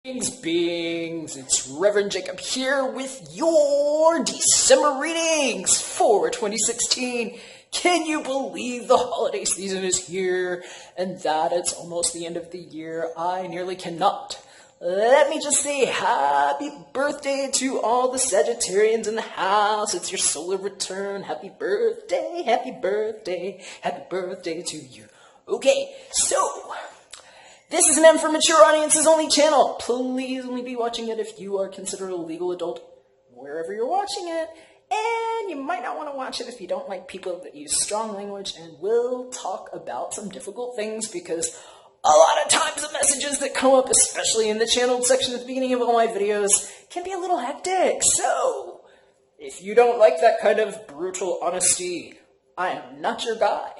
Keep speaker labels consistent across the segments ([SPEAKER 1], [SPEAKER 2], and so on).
[SPEAKER 1] Beings, it's Reverend Jacob here with your December readings for 2016. Can you believe the holiday season is here and that it's almost the end of the year? I nearly cannot. Let me just say happy birthday to all the Sagittarians in the house. It's your solar return. Happy birthday, happy birthday, happy birthday to you. Okay, so this is an M for mature audiences only channel. Please only be watching it if you are considered a legal adult wherever you're watching it. And you might not want to watch it if you don't like people that use strong language. And we'll talk about some difficult things because a lot of times the messages that come up, especially in the channeled section at the beginning of all my videos, can be a little hectic. So if you don't like that kind of brutal honesty, I am not your guy.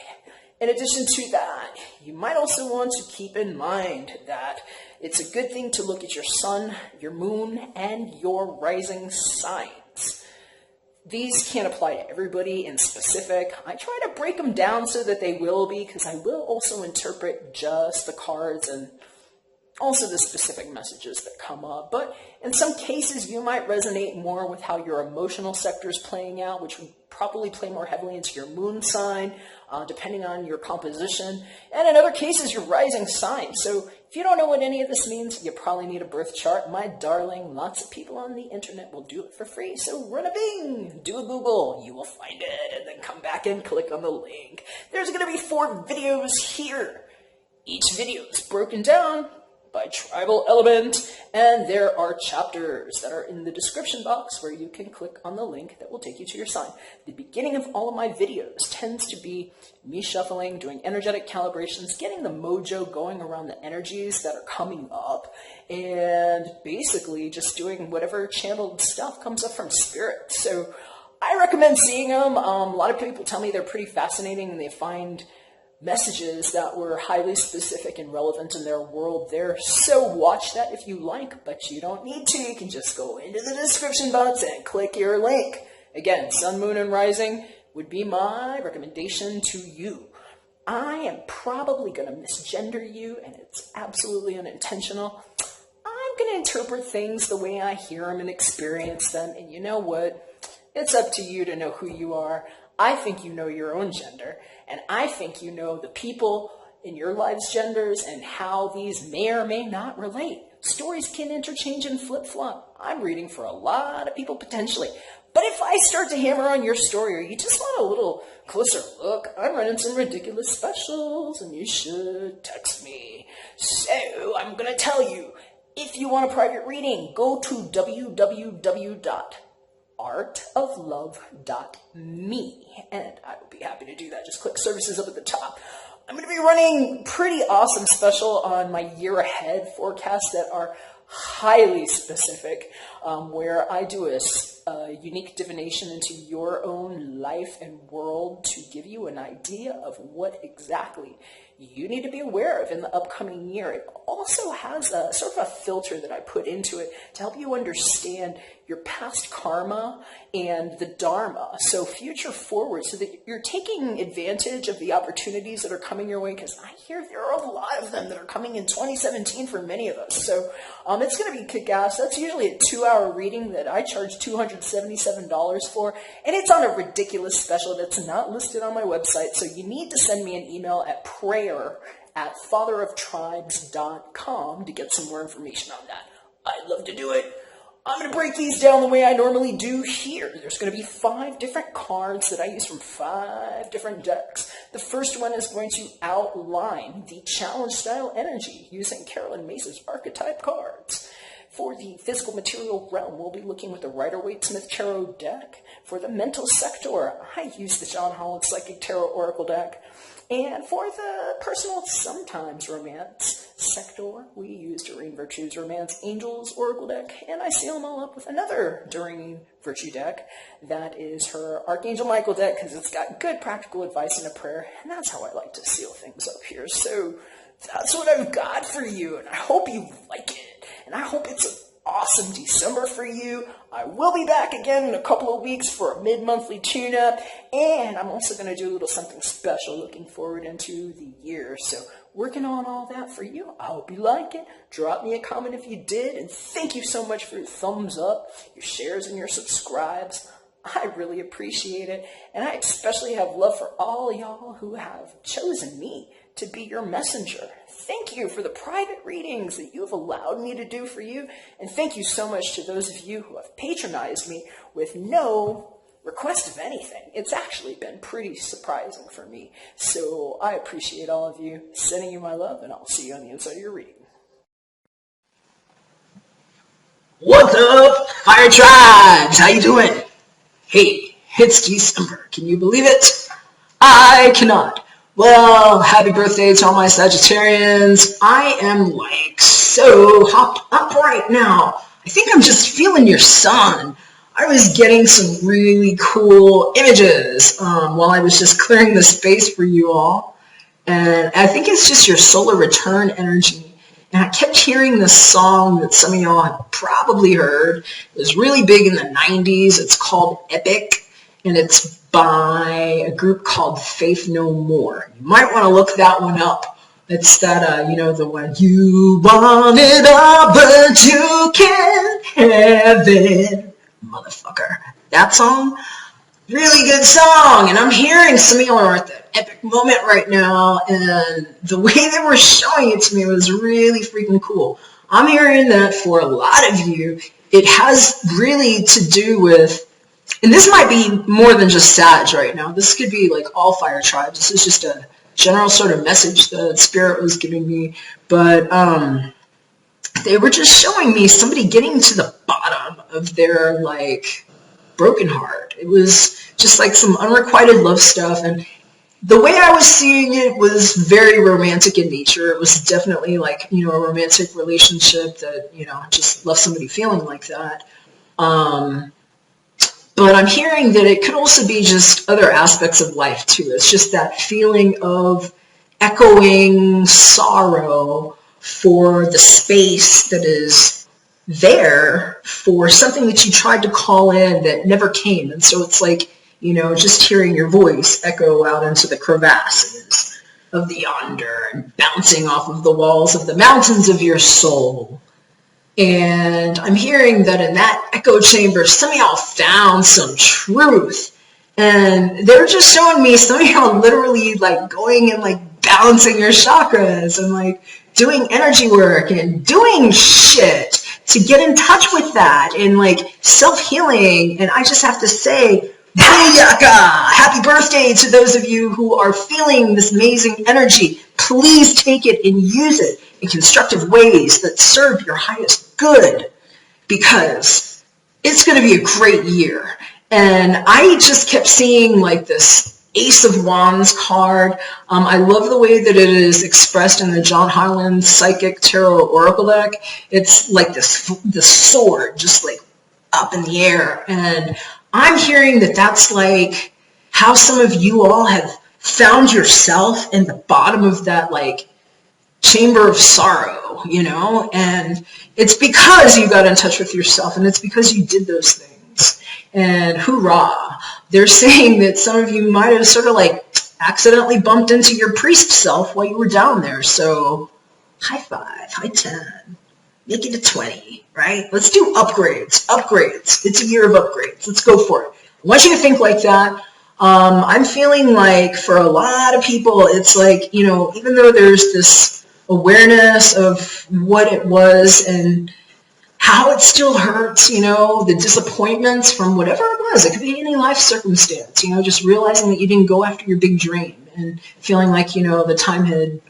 [SPEAKER 1] In addition to that, you might also want to keep in mind that it's a good thing to look at your sun, your moon, and your rising signs. These can't apply to everybody in specific. I try to break them down so that they will be, because I will also interpret just the cards and also the specific messages that come up. But in some cases, you might resonate more with how your emotional sector is playing out, which would probably play more heavily into your moon sign, depending on your composition. And in other cases, your rising sign. So if you don't know what any of this means, you probably need a birth chart. My darling, lots of people on the internet will do it for free. So run a Bing, do a Google, you will find it, and then come back and click on the link. There's going to be 4 videos here. Each video is broken down by tribal element, and there are chapters that are in the description box where you can click on the link that will take you to your sign. The beginning of all of my videos tends to be me shuffling, doing energetic calibrations, getting the mojo going around the energies that are coming up, and basically just doing whatever channeled stuff comes up from spirit. So I recommend seeing them. A lot of people tell me they're pretty fascinating and they find messages that were highly specific and relevant in their world there. So watch that if you like, but you don't need to. You can just go into the description box and click your link. Again, sun, moon, and rising would be my recommendation to you. I am probably going to misgender you, and it's absolutely unintentional. I'm going to interpret things the way I hear them and experience them, and you know what? It's up to you to know who you are. I think you know your own gender, and I think you know the people in your life's genders and how these may or may not relate. Stories can interchange and flip-flop. I'm reading for a lot of people potentially. But if I start to hammer on your story or you just want a little closer look, I'm running some ridiculous specials and you should text me. So I'm going to tell you, if you want a private reading, go to www.artoflove.me, and I will be happy to do that. Just click services up at the top. I'm going to be running pretty awesome special on my year ahead forecasts that are highly specific, where I do a unique divination into your own life and world to give you an idea of what exactly you need to be aware of in the upcoming year. It also has a sort of a filter that I put into it to help you understand your past karma and the dharma, so future forward, so that you're taking advantage of the opportunities that are coming your way, because I hear there are a lot of them that are coming in 2017 for many of us. So it's going to be kick-ass. That's usually a 2-hour reading that I charge $277 for, and it's on a ridiculous special that's not listed on my website, so you need to send me an email at prayer@fatheroftribes.com to get some more information on that. I'd love to do it. I'm going to break these down the way I normally do here. There's going to be 5 different cards that I use from 5 different decks. The first one is going to outline the challenge style energy using Carolyn Mace's archetype cards. For the physical material realm, we'll be looking with the Rider-Waite-Smith Tarot deck. For the mental sector, I use the John Holland Psychic Tarot Oracle deck. And for the personal, sometimes romance sector, we use Doreen Virtue's Romance Angels Oracle deck, and I seal them all up with another Doreen Virtue deck. That is her Archangel Michael deck, because it's got good practical advice and a prayer, and that's how I like to seal things up here. So that's what I've got for you, and I hope you like it, and I hope it's an awesome December for you. I will be back again in a couple of weeks for a mid-monthly tune-up, and I'm also going to do a little something special looking forward into the year. So working on all that for you. I hope you like it. Drop me a comment if you did, and thank you so much for your thumbs up, your shares, and your subscribes. I really appreciate it, and I especially have love for all y'all who have chosen me to be your messenger. Thank you for the private readings that you have allowed me to do for you, and thank you so much to those of you who have patronized me with no request of anything. It's actually been pretty surprising for me, so I appreciate all of you. Sending you my love, and I'll see you on the inside of your reading.
[SPEAKER 2] What's up, Fire Tribes? How you doing? Hey, it's December. Can you believe it? I cannot. Well, happy birthday to all my Sagittarians. I am like so hopped up right now. I think I'm just feeling your sun. I was getting some really cool images while I was just clearing the space for you all. And I think it's just your solar return energy. And I kept hearing this song that some of y'all have probably heard. It was really big in the 90s. It's called Epic, and it's by a group called Faith No More. You might want to look that one up. It's that, the one, you want it all, but you can't have it, motherfucker. That song? Really good song, and I'm hearing some of y'all are at that epic moment right now, and the way they were showing it to me was really freaking cool. I'm hearing that for a lot of you, it has really to do with, and this might be more than just Sag right now. This could be like all fire tribes. This is just a general sort of message that Spirit was giving me, but they were just showing me somebody getting to the bottom of their, like, broken heart. It was just like some unrequited love stuff, and the way I was seeing it was very romantic in nature. It was definitely like, a romantic relationship that, just left somebody feeling like that. But I'm hearing that it could also be just other aspects of life too. It's just that feeling of echoing sorrow for the space that is there for something that you tried to call in that never came. And so it's like, just hearing your voice echo out into the crevasses of the yonder and bouncing off of the walls of the mountains of your soul. And I'm hearing that in that echo chamber, some of y'all found some truth. And they're just showing me some of y'all literally like going and like balancing your chakras and like doing energy work and doing shit to get in touch with that and like self-healing. And I just have to say, Booyaka! Happy birthday to those of you who are feeling this amazing energy. Please take it and use it in constructive ways that serve your highest good, because it's going to be a great year. And I just kept seeing like this Ace of Wands card. I love the way that it is expressed in the John Highland Psychic Tarot Oracle deck. It's like this sword just like up in the air. And I'm hearing that that's like how some of you all have found yourself in the bottom of that like chamber of sorrow, and it's because you got in touch with yourself, and it's because you did those things. And hoorah, they're saying that some of you might have sort of like accidentally bumped into your priest self while you were down there. So high 5, high 10, make it a 20, right? Let's do upgrades. It's a year of upgrades. Let's go for it. I want you to think like that. I'm feeling like for a lot of people, it's like, even though there's this awareness of what it was and how it still hurts, the disappointments from whatever it was. It could be any life circumstance, just realizing that you didn't go after your big dream and feeling like, the time had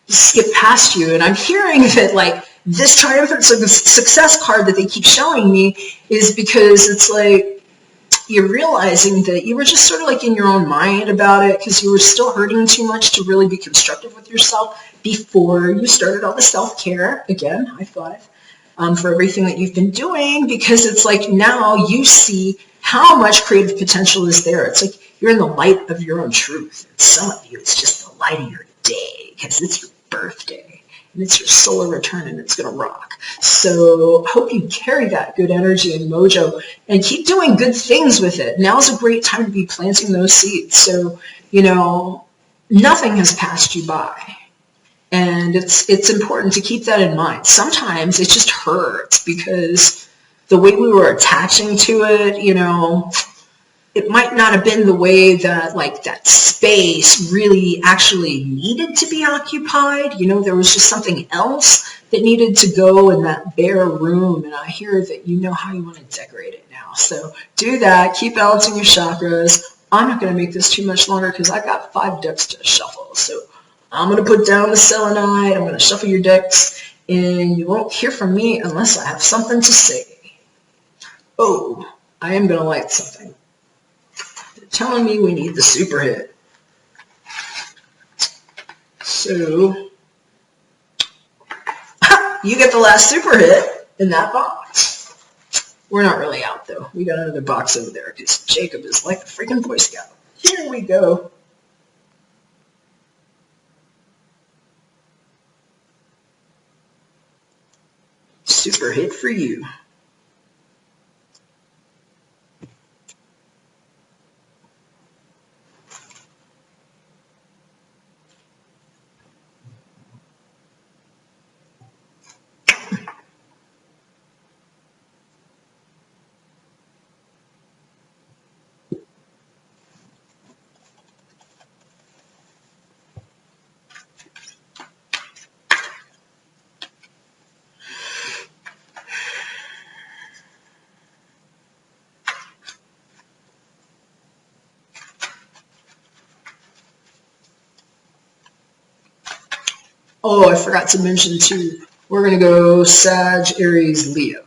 [SPEAKER 2] skipped past you. And I'm hearing that like this triumphant success card that they keep showing me is because it's like you're realizing that you were just sort of like in your own mind about it because you were still hurting too much to really be constructive with yourself before you started all the self-care. Again, high 5 for everything that you've been doing, because it's like now you see how much creative potential is there. It's like you're in the light of your own truth. And some of you, it's just the light of your day because it's your birthday. and it's your solar return, and it's going to rock. So hope you carry that good energy and mojo and keep doing good things with it. Now's a great time to be planting those seeds. So, nothing has passed you by. And it's important to keep that in mind. Sometimes it just hurts because the way we were attaching to it, it might not have been the way that that space really actually needed to be occupied. There was just something else that needed to go in that bare room. And I hear that you know how you want to decorate it now. So do that. Keep balancing your chakras. I'm not going to make this too much longer because I got 5 decks to shuffle. So I'm going to put down the selenite. I'm going to shuffle your decks. And you won't hear from me unless I have something to say. Oh, I am going to light something. Telling me we need the super hit. So, you get the last super hit in that box. We're not really out, though. We got another box over there because Jakob is like a freaking Boy Scout. Here we go. Super hit for you. Oh, I forgot to mention too, we're going to go Sag, Aries, Leo.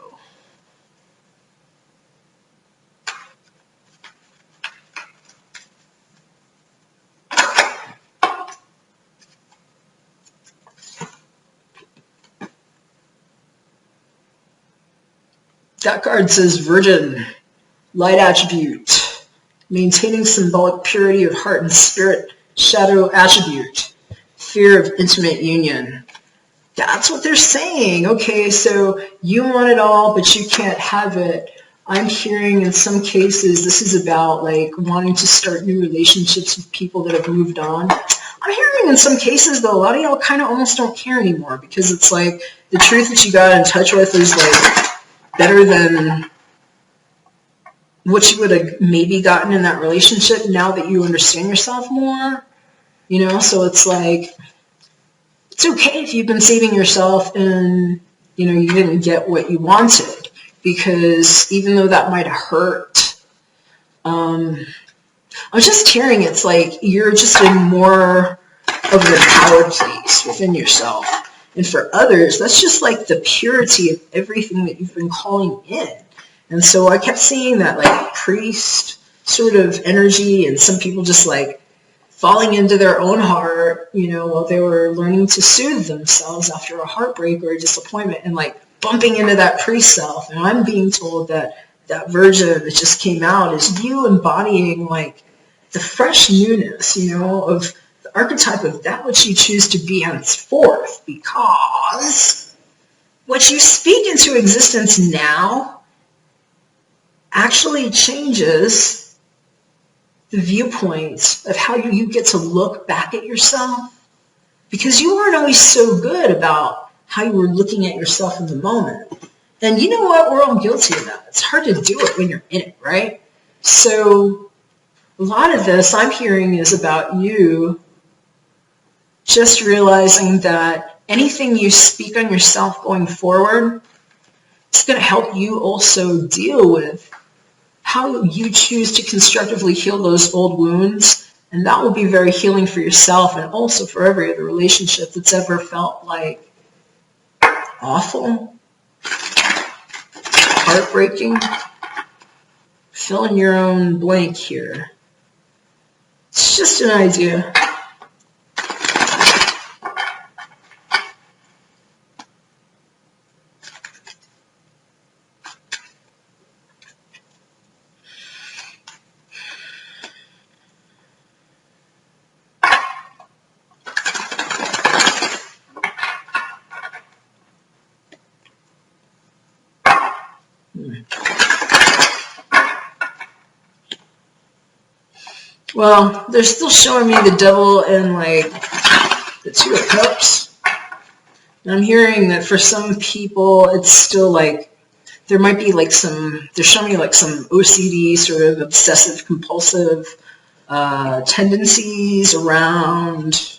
[SPEAKER 2] That card says Virgin, light attribute, maintaining symbolic purity of heart and spirit, shadow attribute, fear of intimate union. That's what they're saying. Okay, so you want it all, but you can't have it. I'm hearing in some cases this is about wanting to start new relationships with people that have moved on. I'm hearing in some cases, though, a lot of y'all kind of almost don't care anymore because it's the truth that you got in touch with is better than what you would have maybe gotten in that relationship now that you understand yourself more. So it's it's okay if you've been saving yourself and, you didn't get what you wanted, because even though that might have hurt, I'm just hearing it's you're just in more of the power place within yourself. And for others, that's just the purity of everything that you've been calling in. And so I kept seeing that priest sort of energy, and some people just falling into their own heart, while they were learning to soothe themselves after a heartbreak or a disappointment, and bumping into that priest self. And I'm being told that version that just came out is you embodying the fresh newness, of the archetype of that which you choose to be henceforth, because what you speak into existence now actually changes the viewpoints of how you get to look back at yourself, because you weren't always so good about how you were looking at yourself in the moment. And you know what? We're all guilty of that. It's hard to do it when you're in it, right? So a lot of this I'm hearing is about you just realizing that anything you speak on yourself going forward, it's going to help you also deal with how you choose to constructively heal those old wounds. And that will be very healing for yourself and also for every other relationship that's ever felt awful, heartbreaking. Fill in your own blank here. It's just an idea. Well, they're still showing me the devil and like the Two of Cups. And I'm hearing that for some people, it's still like, there might be like they're showing me like some OCD, sort of obsessive compulsive tendencies around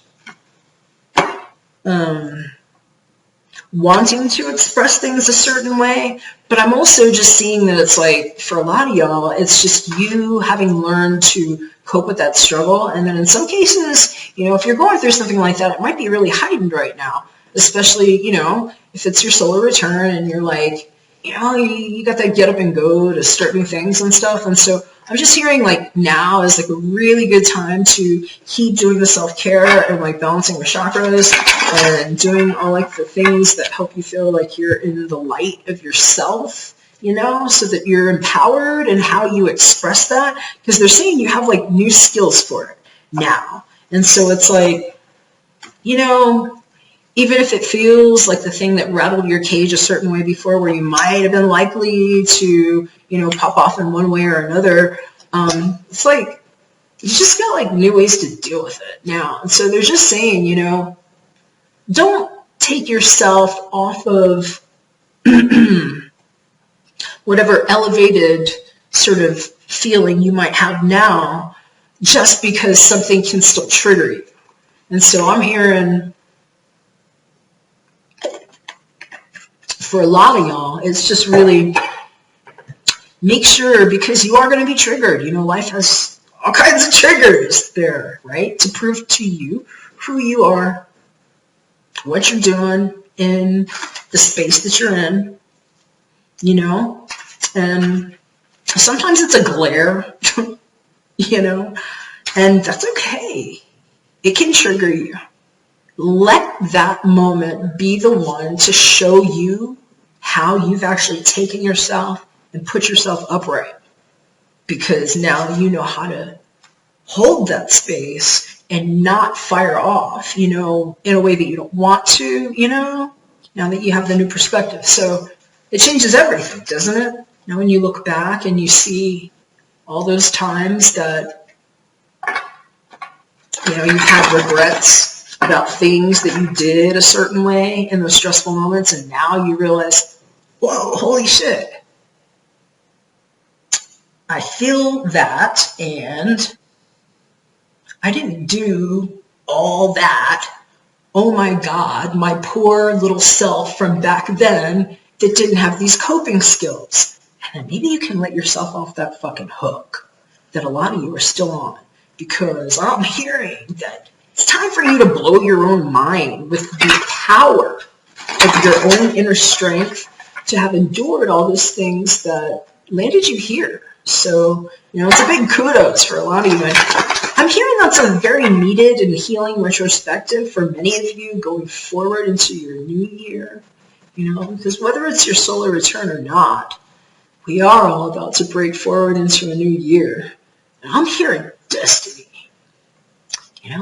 [SPEAKER 2] wanting to express things a certain way. But I'm also just seeing that it's like, for a lot of y'all, it's just you having learned to cope with that struggle. And then in some cases, if you're going through something like that, it might be really heightened right now, especially, if it's your solar return and you're like, you got that get up and go to start new things and stuff. And so I'm just hearing like now is like a really good time to keep doing the self-care and like balancing your chakras and doing all like the things that help you feel like you're in the light of yourself, so that you're empowered in how you express that, because they're saying you have like new skills for it now. And so it's like, even if it feels like the thing that rattled your cage a certain way before, where you might have been likely to, pop off in one way or another, it's like you just got like new ways to deal with it now. And so they're just saying, don't take yourself off of whatever elevated sort of feeling you might have now just because something can still trigger you. And so I'm hearing, for a lot of y'all, it's just really make sure, because you are going to be triggered. Life has all kinds of triggers there, right? To prove to you who you are, what you're doing in the space that you're in, and sometimes it's a glare, and that's okay. It can trigger you. Let that moment be the one to show you how you've actually taken yourself and put yourself upright. Because now you know how to hold that space and not fire off, in a way that you don't want to, now that you have the new perspective. So it changes everything, doesn't it? Now when you look back and you see all those times that, you've had regrets about things that you did a certain way in those stressful moments, and now you realize, whoa, holy shit. I feel that, and I didn't do all that. Oh my God, my poor little self from back then that didn't have these coping skills. And then maybe you can let yourself off that fucking hook that a lot of you are still on, because I'm hearing that it's time for you to blow your own mind with the power of your own inner strength to have endured all those things that landed you here. So, it's a big kudos for a lot of you. And I'm hearing that's a very needed and healing retrospective for many of you going forward into your new year. Because whether it's your solar return or not, we are all about to break forward into a new year. And I'm hearing destiny.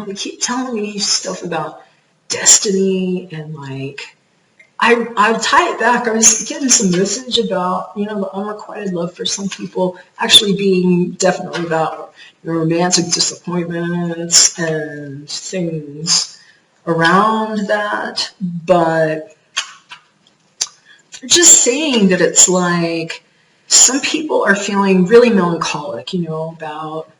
[SPEAKER 2] They keep telling me stuff about destiny and like, I tie it back. I was getting some message about, the unrequited love for some people actually being definitely about romantic disappointments and things around that. But they're just saying that it's like some people are feeling really melancholic, about,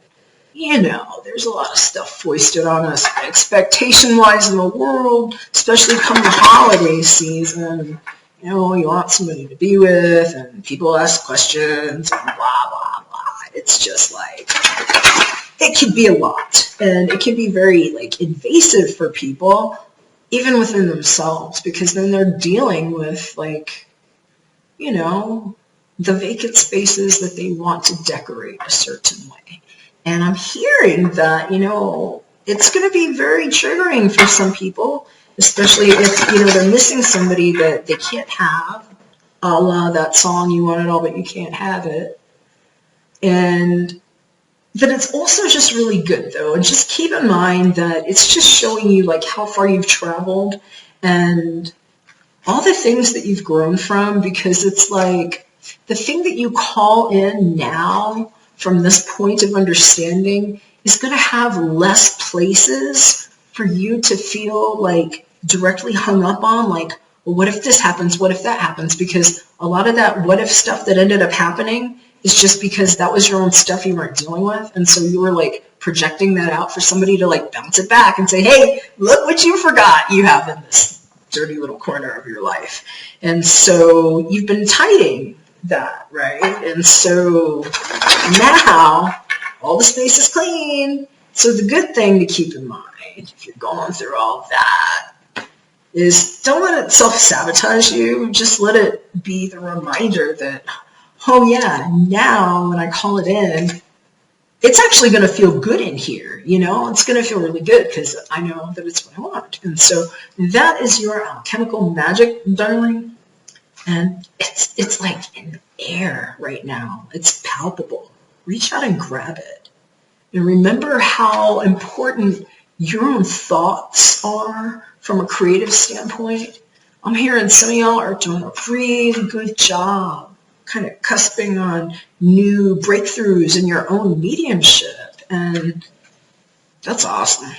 [SPEAKER 2] there's a lot of stuff foisted on us expectation-wise in the world, especially come the holiday season. You want somebody to be with, and people ask questions, and blah, blah, blah. It's just like, it can be a lot, and it can be very, invasive for people, even within themselves, because then they're dealing with, the vacant spaces that they want to decorate a certain way. And I'm hearing that, it's going to be very triggering for some people, especially if, they're missing somebody that they can't have, a la that song, you want it all, but you can't have it. And that it's also just really good, though. And just keep in mind that it's just showing you, how far you've traveled and all the things that you've grown from, because it's like, The thing that you call in now from this point of understanding is going to have less places for you to feel like directly hung up on, like, well, what if this happens? What if that happens? Because a lot of that what if stuff that ended up happening is just because that was your own stuff you weren't dealing with. And so you were like projecting that out for somebody to like bounce it back and say, hey, look what you forgot you have in this dirty little corner of your life. And so you've been tidying that, right? And so now all the space is clean. So the good thing to keep in mind, if you're going through all of that, is don't let it self-sabotage you. Just let it be the reminder that, oh yeah, now when I call it in, it's actually going to feel good in here. You know, it's going to feel really good because I know that it's what I want. And so that is your alchemical magic, darling. And it's like in the air right now. It's palpable. Reach out and grab it. And remember how important your own thoughts are from a creative standpoint. I'm hearing some of y'all are doing a really good job kind of cusping on new breakthroughs in your own mediumship. And that's awesome.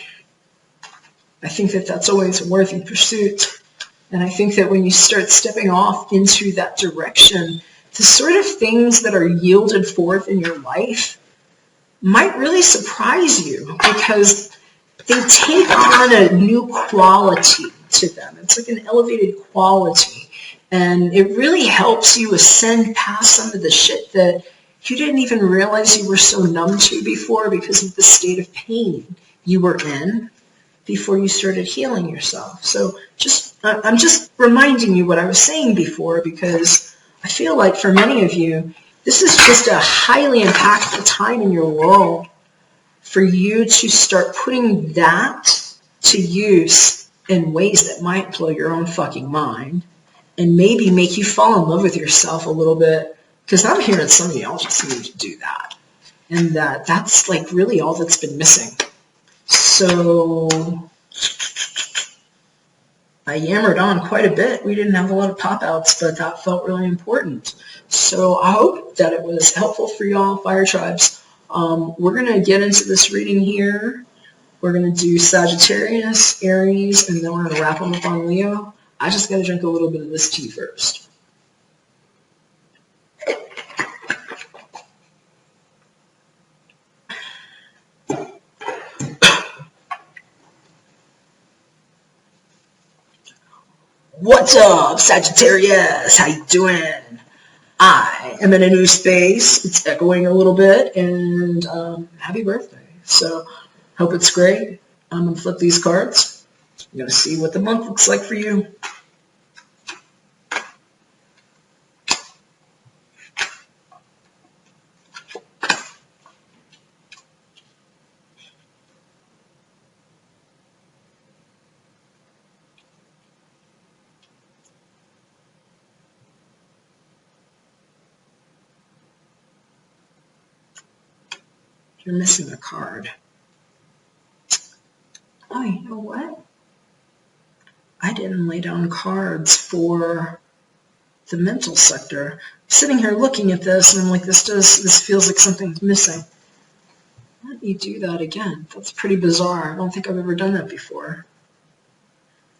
[SPEAKER 2] I think that that's always a worthy pursuit. And I think that when you start stepping off into that direction, the sort of things that are yielded forth in your life might really surprise you because they take on a new quality to them. It's like an elevated quality. And it really helps you ascend past some of the shit that you didn't even realize you were so numb to before because of the state of pain you were in before you started healing yourself. So I'm just reminding you what I was saying before because I feel like for many of you, this is just a highly impactful time in your world for you to start putting that to use in ways that might blow your own fucking mind and maybe make you fall in love with yourself a little bit, because I'm hearing some of y'all just need to do that. And that's like really all that's been missing. So I yammered on quite a bit. We didn't have a lot of pop-outs, but that felt really important. So I hope that it was helpful for y'all, Fire Tribes. We're going to get into this reading here. We're going to do Sagittarius, Aries, and then we're going to wrap them up on Leo. I just got to drink a little bit of this tea first. What's up, Sagittarius? How you doing? I am in a new space. It's echoing a little bit, and happy birthday. So hope it's great. I'm going to flip these cards. I'm going to see what the month looks like for you. You're missing a card. Oh, you know what? I didn't lay down cards for the mental sector. I'm sitting here looking at this, and I'm like, this feels like something's missing. Let me do that again. That's pretty bizarre. I don't think I've ever done that before.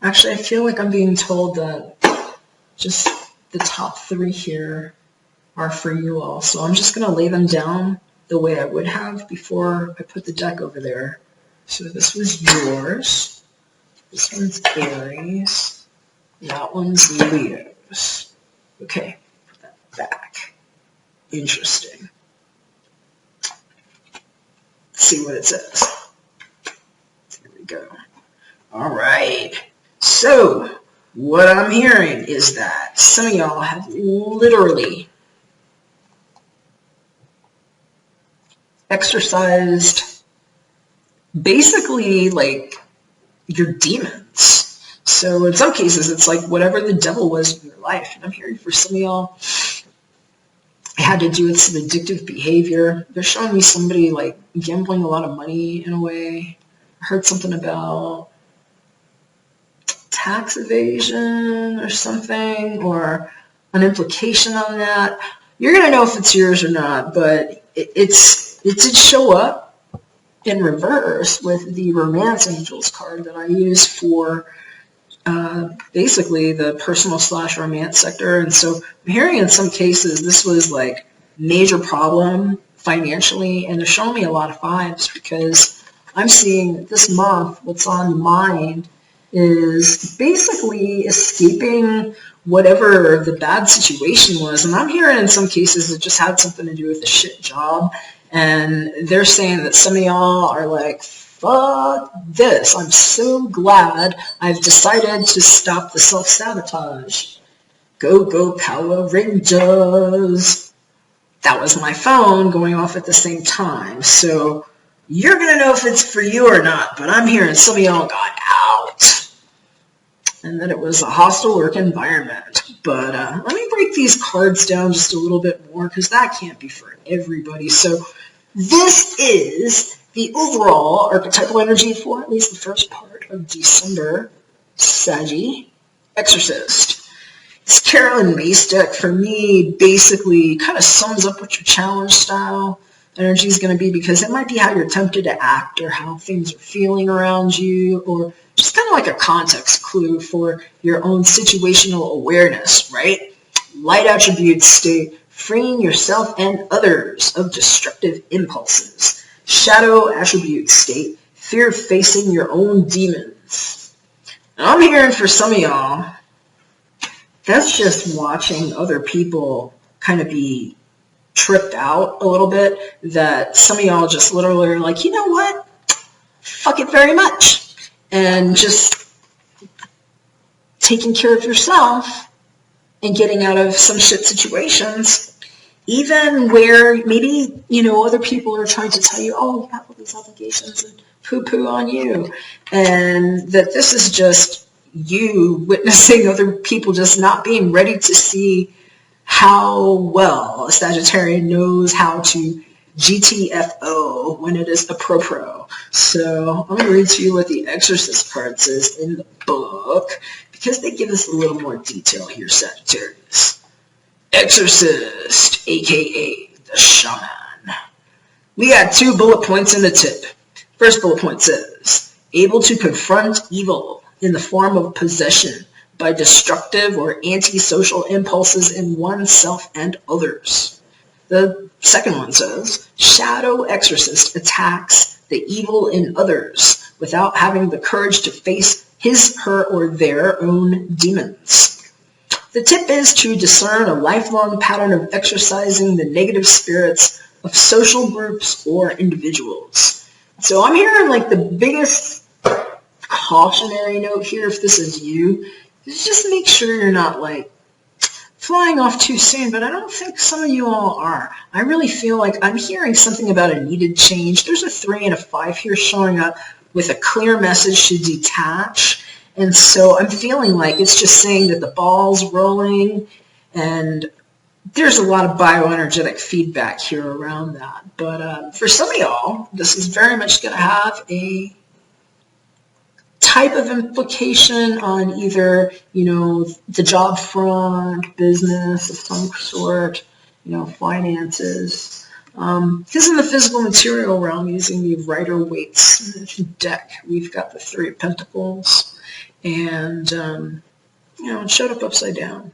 [SPEAKER 2] Actually, I feel like I'm being told that just the top three here are for you all. So I'm just going to lay them down the way I would have before I put the deck over there. So this was yours. This one's Aries. That one's Leo's. Okay, put that back. Interesting. Let's see what it says. Here we go. All right. So what I'm hearing is that some of y'all have literally exercised basically like your demons. So in some cases, it's like whatever the devil was in your life. And I'm hearing for some of y'all, it had to do with some addictive behavior. They're showing me somebody like gambling a lot of money in a way. I heard something about tax evasion or something, or an implication on that. You're going to know if it's yours or not, but it did show up in reverse with the Romance Angels card that I use for basically the personal / romance sector. And so I'm hearing in some cases this was like major problem financially, and they're showing me a lot of fives because I'm seeing this month what's on the mind is basically escaping whatever the bad situation was. And I'm hearing in some cases it just had something to do with a shit job. And they're saying that some of y'all are like, fuck this. I'm so glad I've decided to stop the self-sabotage. Go Power Rangers. That was my phone going off at the same time. So you're going to know if it's for you or not, but I'm hearing some of y'all got out and that it was a hostile work environment. But let me break these cards down just a little bit more because that can't be for everybody. So this is the overall archetypal energy for at least the first part of December, Saggy Exorcist. This Carolyn Mace deck, for me, basically kind of sums up what your challenge style energy is going to be, because it might be how you're tempted to act or how things are feeling around you, or just kind of like a context clue for your own situational awareness, right? Light attributes state freeing yourself and others of destructive impulses. Shadow attributes state fear facing your own demons. And I'm hearing for some of y'all, that's just watching other people kind of be tripped out a little bit, that some of y'all just literally are like, you know what? Fuck it very much. And just taking care of yourself and getting out of some shit situations, even where maybe, other people are trying to tell you, oh, you have all these obligations and poo-poo on you. And that this is just you witnessing other people just not being ready to see how well a Sagittarian knows how to GTFO when it is appropriate. So I'm going to read to you what the Exorcist card says in the book, because they give us a little more detail here, Sagittarius. Exorcist, aka the Shaman. We got 2 bullet points in the tip. First bullet point says, able to confront evil in the form of possession by destructive or antisocial impulses in oneself and others. The second one says, shadow exorcist attacks the evil in others without having the courage to face his, her, or their own demons. The tip is to discern a lifelong pattern of exorcising the negative spirits of social groups or individuals. So I'm hearing like the biggest cautionary note here, if this is you, is just make sure you're not like flying off too soon, but I don't think some of you all are. I really feel like I'm hearing something about a needed change. There's a 3 and a 5 here showing up with a clear message to detach. And so I'm feeling like it's just saying that the ball's rolling, and there's a lot of bioenergetic feedback here around that. But for some of y'all, this is very much going to have a type of implication on either, the job front, business of some sort, finances. Because in the physical material realm, using the Rider-Waite's deck, we've got the 3 of Pentacles, and, it showed up upside down.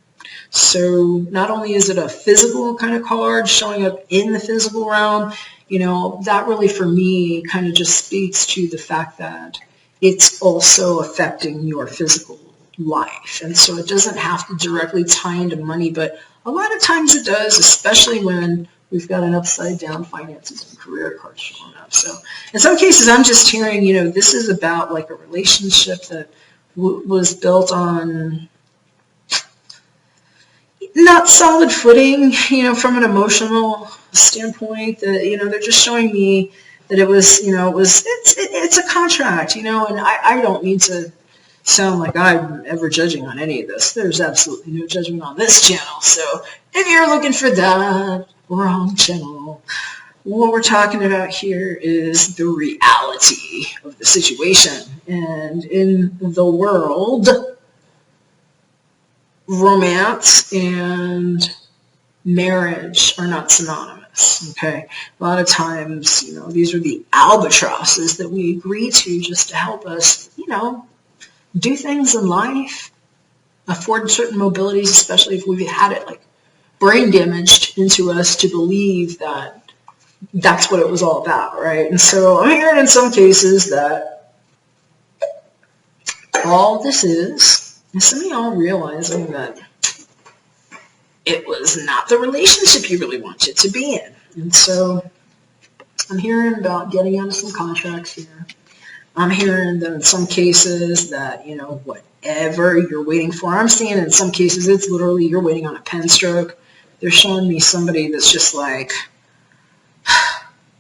[SPEAKER 2] So not only is it a physical kind of card showing up in the physical realm, that really for me kind of just speaks to the fact that it's also affecting your physical life. And so it doesn't have to directly tie into money, but a lot of times it does, especially when we've got an upside down finances and career card showing up. So in some cases, I'm just hearing, this is about like a relationship that was built on not solid footing, from an emotional standpoint, that, they're just showing me that it was, it's a contract, and I don't mean to sound like I'm ever judging on any of this. There's absolutely no judgment on this channel. So if you're looking for that, wrong channel. What we're talking about here is the reality of the situation. And in the world, romance and marriage are not synonymous, okay? A lot of times, these are the albatrosses that we agree to just to help us, do things in life, afford certain mobilities, especially if we've had it like brain damaged into us to believe that that's what it was all about, right? And so I'm hearing in some cases that all this is some of y'all realizing that it was not the relationship you really wanted to be in. And so I'm hearing about getting out of some contracts here. I'm hearing that in some cases that, whatever you're waiting for, I'm seeing in some cases it's literally you're waiting on a pen stroke. They're showing me somebody that's just like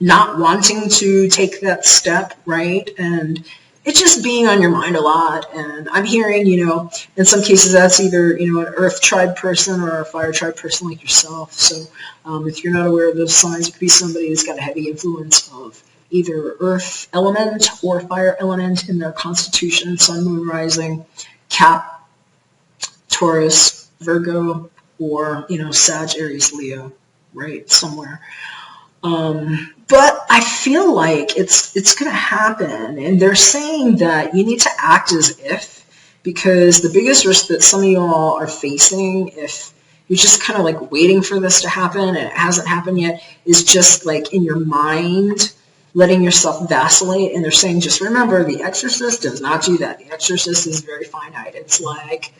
[SPEAKER 2] not wanting to take that step, right? And it's just being on your mind a lot. And I'm hearing, in some cases that's either, an earth tribe person or a fire tribe person like yourself. So if you're not aware of those signs, it could be somebody who's got a heavy influence of either earth element or fire element in their constitution, sun, moon, rising, Cap, Taurus, Virgo, or, Sag, Aries, Leo, right, somewhere. But I feel like it's going to happen, and they're saying that you need to act as if, because the biggest risk that some of y'all are facing, if you're just kind of like waiting for this to happen and it hasn't happened yet, is just like in your mind, letting yourself vacillate. And they're saying, just remember, the exorcist does not do that. The exorcist is very finite. It's like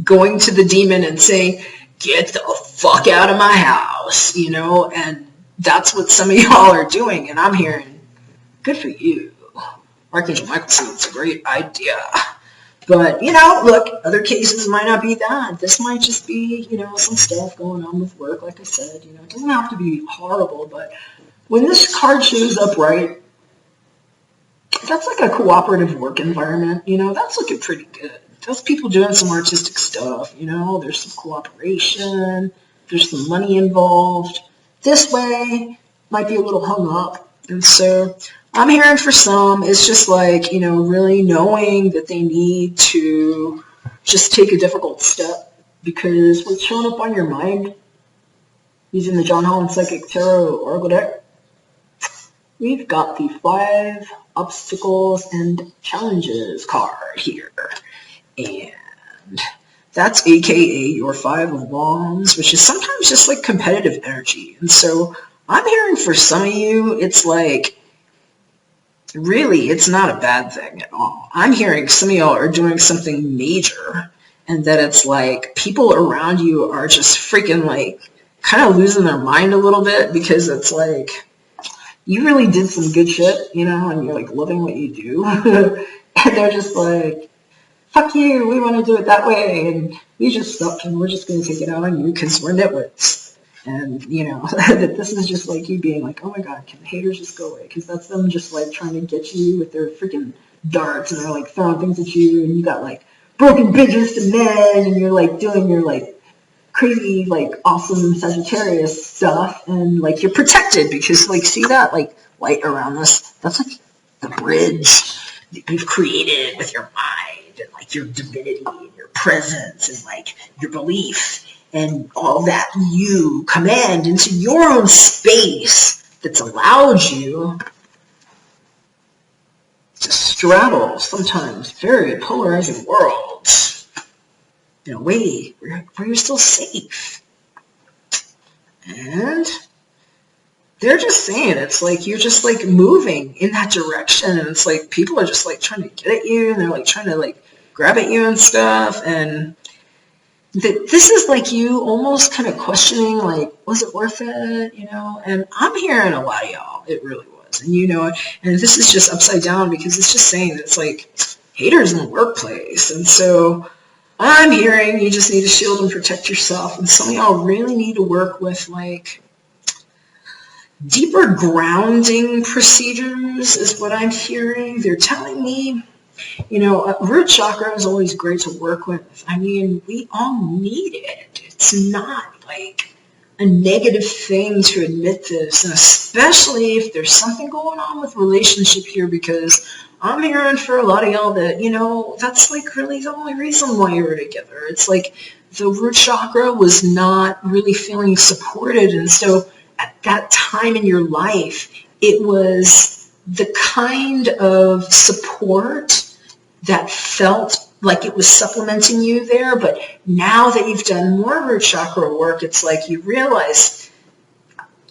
[SPEAKER 2] going to the demon and saying, get the fuck out of my house, and that's what some of y'all are doing. And I'm hearing, good for you. Archangel Michael said it's a great idea. But, look, other cases might not be that. This might just be, some stuff going on with work, like I said. It doesn't have to be horrible, but when this card shows up right, that's like a cooperative work environment, that's looking pretty good. Those people doing some artistic stuff, there's some cooperation, there's some money involved. This way might be a little hung up. And so I'm hearing for some, it's just like, really knowing that they need to just take a difficult step, because what's showing up on your mind using the John Holland Psychic Tarot Oracle deck, we've got the 5 obstacles and challenges card here. And that's AKA your 5 of Wands, which is sometimes just like competitive energy. And so I'm hearing for some of you, it's like, really, it's not a bad thing at all. I'm hearing some of y'all are doing something major, and that it's like people around you are just freaking like kind of losing their mind a little bit, because it's like, you really did some good shit, and you're like loving what you do. And they're just like, fuck you, we want to do it that way, and we just suck, and we're just going to take it out on you because we're nitwits. And, that this is just like you being like, oh my god, can the haters just go away? Because that's them just like trying to get you with their freaking darts, and they're like throwing things at you, and you got like broken bridges to mend, and you're like doing your like crazy, like, awesome Sagittarius stuff, and, like, you're protected, because, like, see that, like, light around this? That's, like, the bridge that you've created with your mind, and, like, your divinity, and your presence, and, like, your belief, and all that you command into your own space that's allowed you to straddle sometimes very polarizing worlds in a way where you're still safe. And they're just saying it's like you're just like moving in that direction, and it's like people are just like trying to get at you, and they're like trying to like grab at you and stuff, and this is like you almost kind of questioning like, was it worth it, and I'm hearing a lot of y'all, it really was, and and this is just upside down, because it's just saying that it's like haters in the workplace. And so I'm hearing you just need to shield and protect yourself, and some of y'all really need to work with like deeper grounding procedures is what I'm hearing. They're telling me, root chakra is always great to work with. I mean, we all need it. It's not like a negative thing to admit this, and especially if there's something going on with relationship here, because I'm hearing for a lot of y'all that, that's like really the only reason why you were together. It's like the root chakra was not really feeling supported. And so at that time in your life, it was the kind of support that felt like it was supplementing you there. But now that you've done more root chakra work, it's like you realize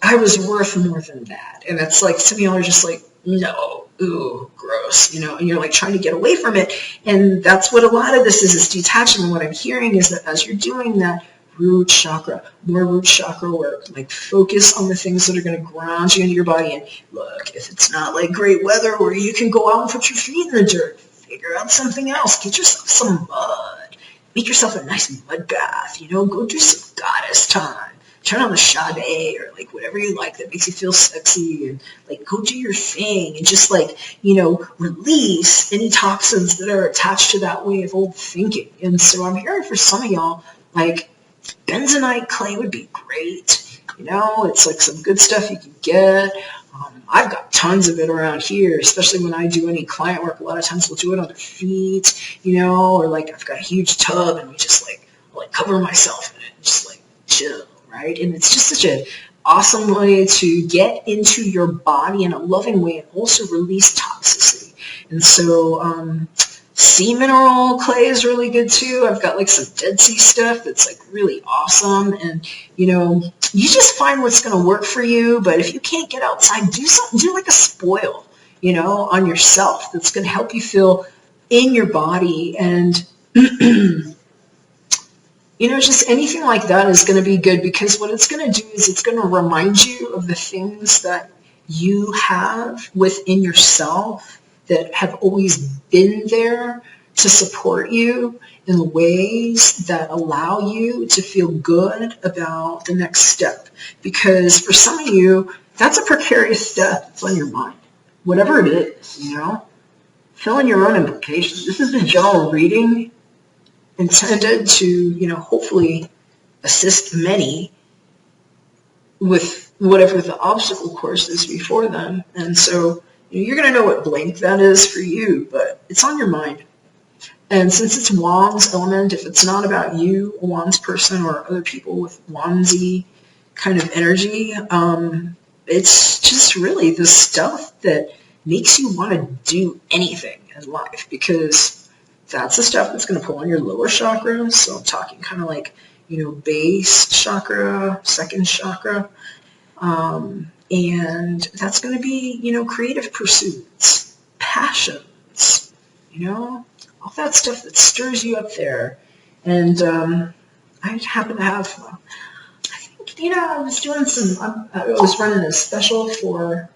[SPEAKER 2] I was worth more than that. And it's like some of y'all are just like, no, ooh, gross, and you're like trying to get away from it. And that's what a lot of this is detachment. What I'm hearing is that as you're doing that root chakra, more root chakra work, like focus on the things that are going to ground you into your body. And look, if it's not like great weather where you can go out and put your feet in the dirt, figure out something else. Get yourself some mud. Make yourself a nice mud bath, go do some goddess time. Turn on the Sade or like whatever you like that makes you feel sexy, and like go do your thing and just like, release any toxins that are attached to that way of old thinking. And so I'm hearing for some of y'all, like bentonite clay would be great. It's like some good stuff you can get. I've got tons of it around here, especially when I do any client work. A lot of times we'll do it on their feet, or like I've got a huge tub and we just like cover myself in it and just like chill. Right? And it's just such an awesome way to get into your body in a loving way and also release toxicity. And so sea mineral clay is really good too. I've got like some Dead Sea stuff that's like really awesome. And, you just find what's going to work for you. But if you can't get outside, do something, do like a spoil, on yourself that's going to help you feel in your body. And just anything like that is going to be good, because what it's going to do is it's going to remind you of the things that you have within yourself that have always been there to support you in ways that allow you to feel good about the next step. Because for some of you, that's a precarious step that's on your mind. Whatever it is, fill in your own implications. This is a general reading intended to, hopefully assist many with whatever the obstacle course is before them. And so you're going to know what blank that is for you, but it's on your mind. And since it's Wands element, if it's not about you, a Wands person, or other people with Wandsy kind of energy, it's just really the stuff that makes you want to do anything in life, because that's the stuff that's going to pull on your lower chakras. So I'm talking kind of like, base chakra, second chakra. And that's going to be, creative pursuits, passions, all that stuff that stirs you up there. And I happen to have, I think, I was doing I was running a special for,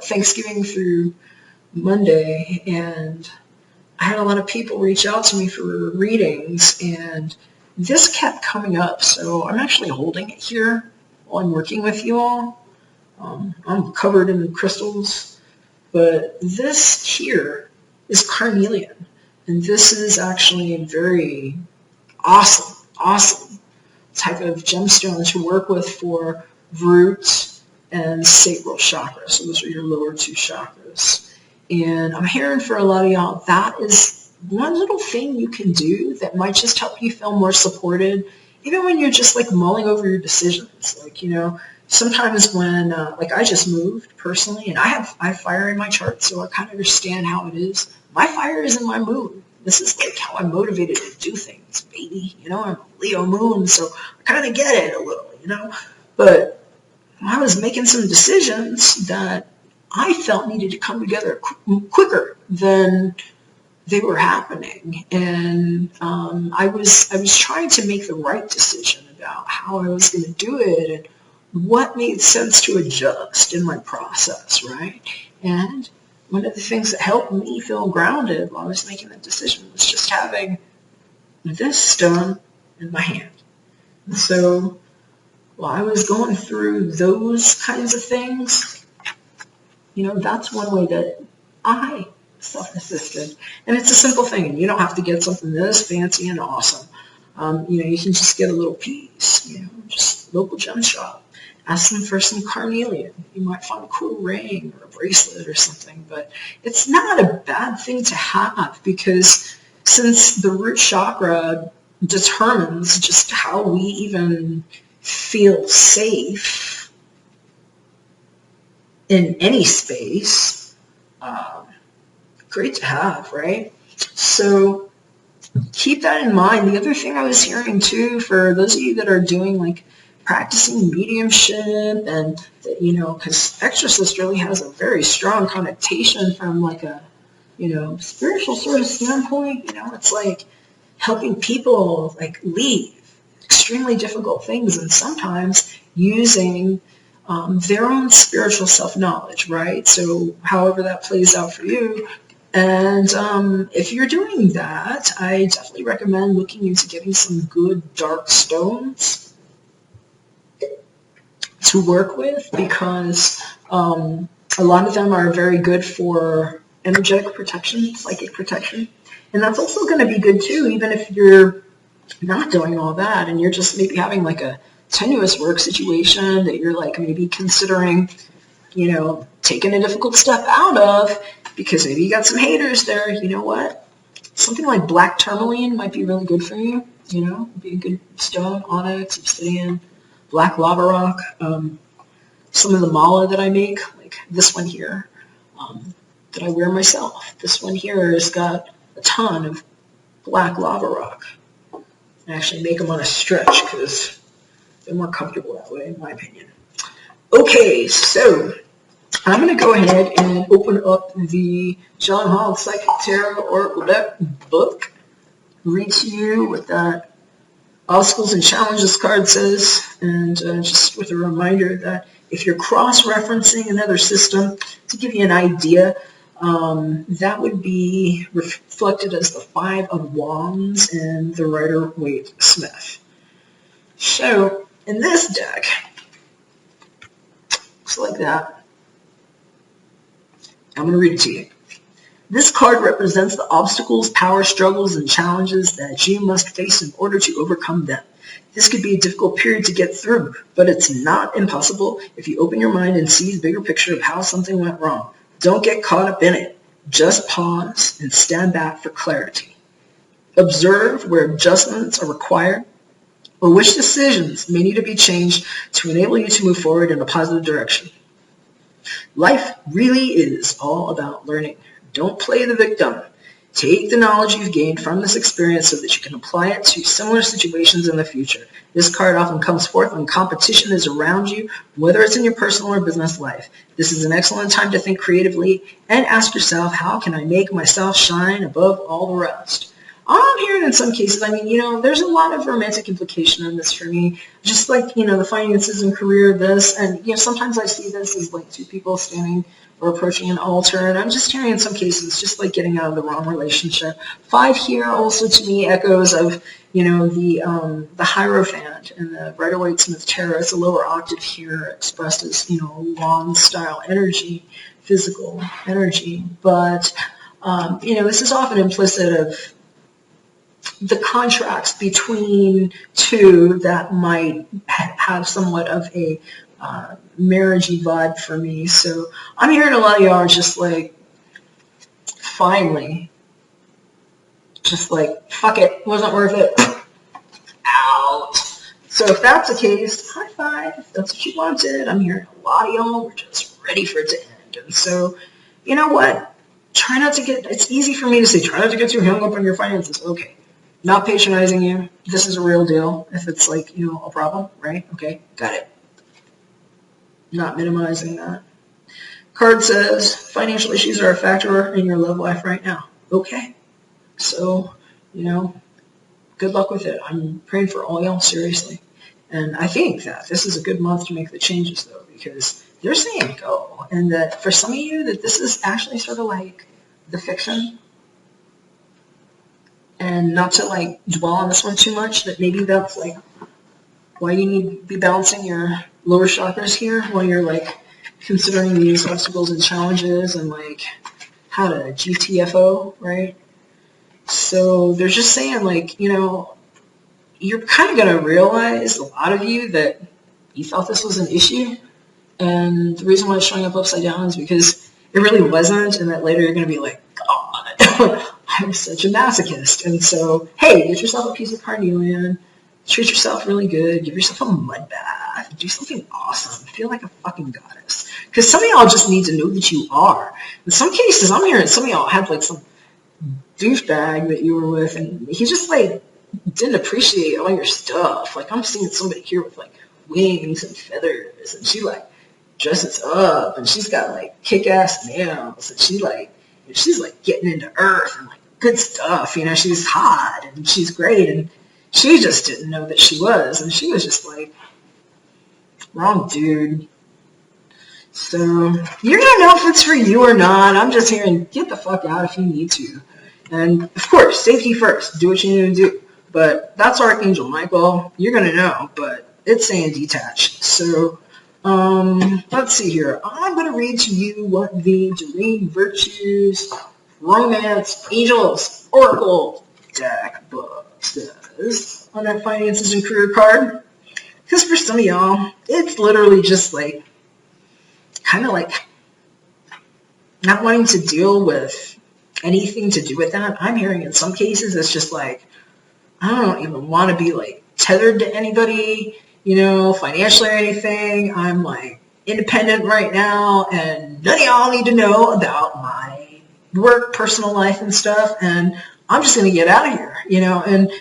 [SPEAKER 2] Thanksgiving through Monday, and I had a lot of people reach out to me for readings, and this kept coming up. So I'm actually holding it here while I'm working with you all. I'm covered in crystals, but this here is carnelian, and this is actually a very awesome type of gemstone to work with for root and sacral chakra. So those are your lower two chakras. And I'm hearing for a lot of y'all, that is one little thing you can do that might just help you feel more supported, even when you're just like mulling over your decisions. Like, sometimes when, like I just moved personally, and I have fire in my chart, so I kind of understand how it is. My fire is in my moon. This is like how I'm motivated to do things, baby. I'm a Leo moon, so I kind of get it a little, But I was making some decisions that I felt needed to come together quicker than they were happening. And I was trying to make the right decision about how I was going to do it and what made sense to adjust in my process, right? And one of the things that helped me feel grounded while I was making that decision was just having this stone in my hand. And so while I was going through those kinds of things, that's one way that I self-assisted. And it's a simple thing. You don't have to get something this fancy and awesome. You can just get a little piece, just local gem shop. ask them for some carnelian. You might find a cool ring or a bracelet or something, but it's not a bad thing to have, because since the root chakra determines just how we even feel safe in any space, great to have, right? So keep that in mind. The other thing I was hearing too, for those of you that are doing like practicing mediumship, and because exorcist really has a very strong connotation from like a, spiritual sort of standpoint. It's like helping people like leave extremely difficult things, and sometimes using their own spiritual self-knowledge, right? So however that plays out for you. And if you're doing that, I definitely recommend looking into getting some good dark stones to work with, because a lot of them are very good for energetic protection, psychic protection. And that's also going to be good too, even if you're not doing all that and you're just maybe having like a tenuous work situation that you're like maybe considering, taking a difficult step out of, because maybe you got some haters there. You know what? Something like black tourmaline might be really good for you. Be a good stone, onyx, obsidian, black lava rock. Some of the mala that I make, like this one here, that I wear myself. This one here has got a ton of black lava rock. I actually make them on a stretch because they're more comfortable that way, in my opinion. Okay, so I'm going to go ahead and open up the John Hall Psychic Tarot Oracle Deck book, read to you what that Obstacles and Challenges card says, and just with a reminder that if you're cross-referencing another system, to give you an idea, that would be reflected as the Five of Wands and the Rider-Waite-Smith. So, in this deck, looks like that. I'm going to read it to you. This card represents the obstacles, power struggles, and challenges that you must face in order to overcome them. This could be a difficult period to get through, but it's not impossible if you open your mind and see the bigger picture of how something went wrong. Don't get caught up in it. Just pause and stand back for clarity. Observe where adjustments are required or which decisions may need to be changed to enable you to move forward in a positive direction. Life really is all about learning. Don't play the victim. Take the knowledge you've gained from this experience so that you can apply it to similar situations in the future. This card often comes forth when competition is around you, whether it's in your personal or business life. This is an excellent time to think creatively and ask yourself, how can I make myself shine above all the rest? I'm hearing in some cases, there's a lot of romantic implication in this for me. Just like, the finances and career, this, and, sometimes I see this as like two people standing or approaching an altar, and I'm just hearing in some cases just like getting out of the wrong relationship. 5 here also to me echoes of, the Hierophant and the Rider-Waite-Smith Tarot. It's a lower octave here expressed as, wand-style energy, physical energy. But, this is often implicit of the contracts between two that might have somewhat of a marriagey vibe for me. So I'm hearing a lot of y'all are just like, finally, just like, fuck it, wasn't worth it. Out. So if that's the case, high five. If that's what you wanted, I'm hearing a lot of y'all were just ready for it to end. And so, you know what? Try not to get, it's easy for me to say, try not to get too hung up on your finances. Okay. Not patronizing you. This is a real deal. If it's like, a problem, right? Okay, got it. Not minimizing that. Card says, financial issues are a factor in your love life right now. Okay. So, good luck with it. I'm praying for all y'all, seriously. And I think that this is a good month to make the changes, though, because they're saying go. And that for some of you, that this is actually sort of like the fiction. And not to like dwell on this one too much, that maybe that's like why you need to be balancing your lower chakras here while you're like considering these obstacles and challenges and like how to GTFO, right? So they're just saying like, you're kind of going to realize, a lot of you, that you thought this was an issue, and the reason why it's showing up upside down is because it really wasn't, and that later you're going to be like, God, I'm such a masochist. And so, hey, get yourself a piece of carnelian, treat yourself really good, give yourself a mud bath, do something awesome, feel like a fucking goddess. Because some of y'all just need to know that you are. In some cases, I'm hearing some of y'all had like some douchebag that you were with, and he just like didn't appreciate all your stuff. Like, I'm seeing somebody here with like wings and feathers, and she like dresses up, and she's got like kick-ass nails, and she's like getting into earth and like good stuff, you know. She's hot and she's great, and she just didn't know that she was, and she was just like, wrong dude. So you're gonna know if it's for you or not. I'm just hearing, get the fuck out if you need to. And of course, safety first, do what you need to do. But that's Archangel Michael. You're gonna know, but it's saying detach. So let's see here. I'm going to read to you what the Doreen Virtues Romance Angels Oracle deck book says on that finances and career card. Because for some of y'all, it's literally just like, kind of like not wanting to deal with anything to do with that. I'm hearing in some cases it's just like, I don't even want to be like tethered to anybody, you know, financially or anything. I'm like independent right now, and none of y'all need to know about my work, personal life and stuff, and I'm just going to get out of here, you know, and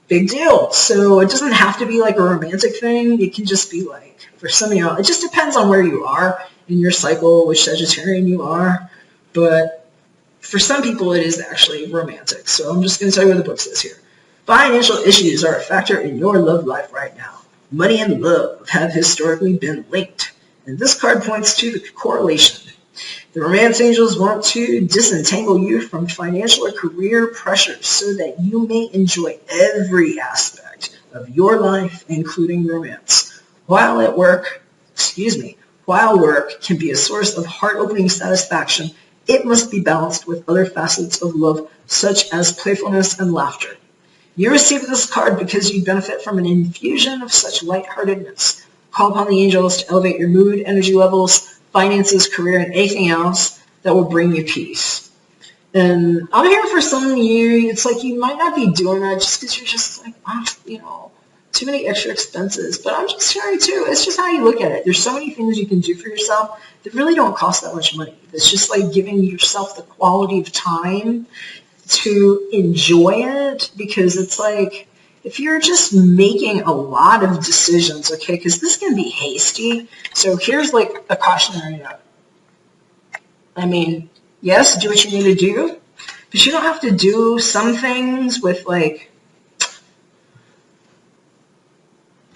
[SPEAKER 2] big deal. So it doesn't have to be like a romantic thing. It can just be like, for some of y'all, it just depends on where you are in your cycle, which Sagittarian you are, but for some people it is actually romantic. So I'm just going to tell you what the book says here. Financial issues are a factor in your love life right now. Money and love have historically been linked, and this card points to the correlation. The romance angels want to disentangle you from financial or career pressures so that you may enjoy every aspect of your life, including romance. While work can be a source of heart-opening satisfaction, it must be balanced with other facets of love, such as playfulness and laughter. You receive this card because you benefit from an infusion of such lightheartedness. Call upon the angels to elevate your mood, energy levels, finances, career, and anything else that will bring you peace. And I'm here for some of you, it's like you might not be doing that just because you're just like, you know, too many extra expenses. But I'm just hearing too, it's just how you look at it. There's so many things you can do for yourself that really don't cost that much money. It's just like giving yourself the quality of time to enjoy it, because it's like, if you're just making a lot of decisions, okay, because this can be hasty. So here's like a cautionary note. I mean, yes, do what you need to do, but you don't have to do some things with like,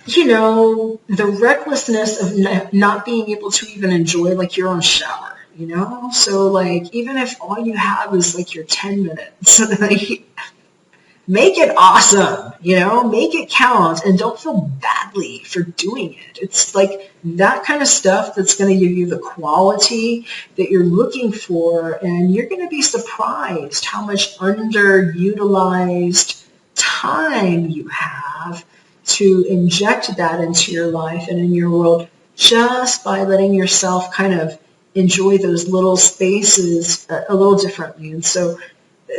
[SPEAKER 2] you know, the recklessness of not being able to even enjoy like your own shower. You know, so like, even if all you have is like your 10 minutes, like, make it awesome, you know, make it count, and don't feel badly for doing it. It's like that kind of stuff that's going to give you the quality that you're looking for, and you're going to be surprised how much underutilized time you have to inject that into your life and in your world just by letting yourself kind of enjoy those little spaces a little differently. And so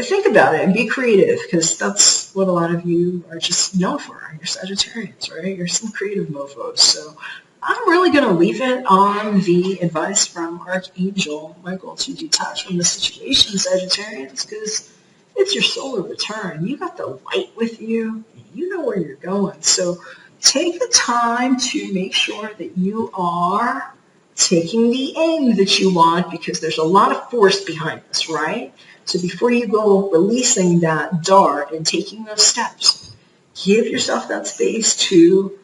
[SPEAKER 2] think about it and be creative, because that's what a lot of you are just known for. You're Sagittarians, right? You're some creative mofos. So I'm really going to leave it on the advice from Archangel Michael to detach from the situation, Sagittarians, because it's your solar return. You got the light with you, and you know where you're going. So take the time to make sure that you are taking the aim that you want, because there's a lot of force behind this, right? So before you go releasing that dart and taking those steps, give yourself that space to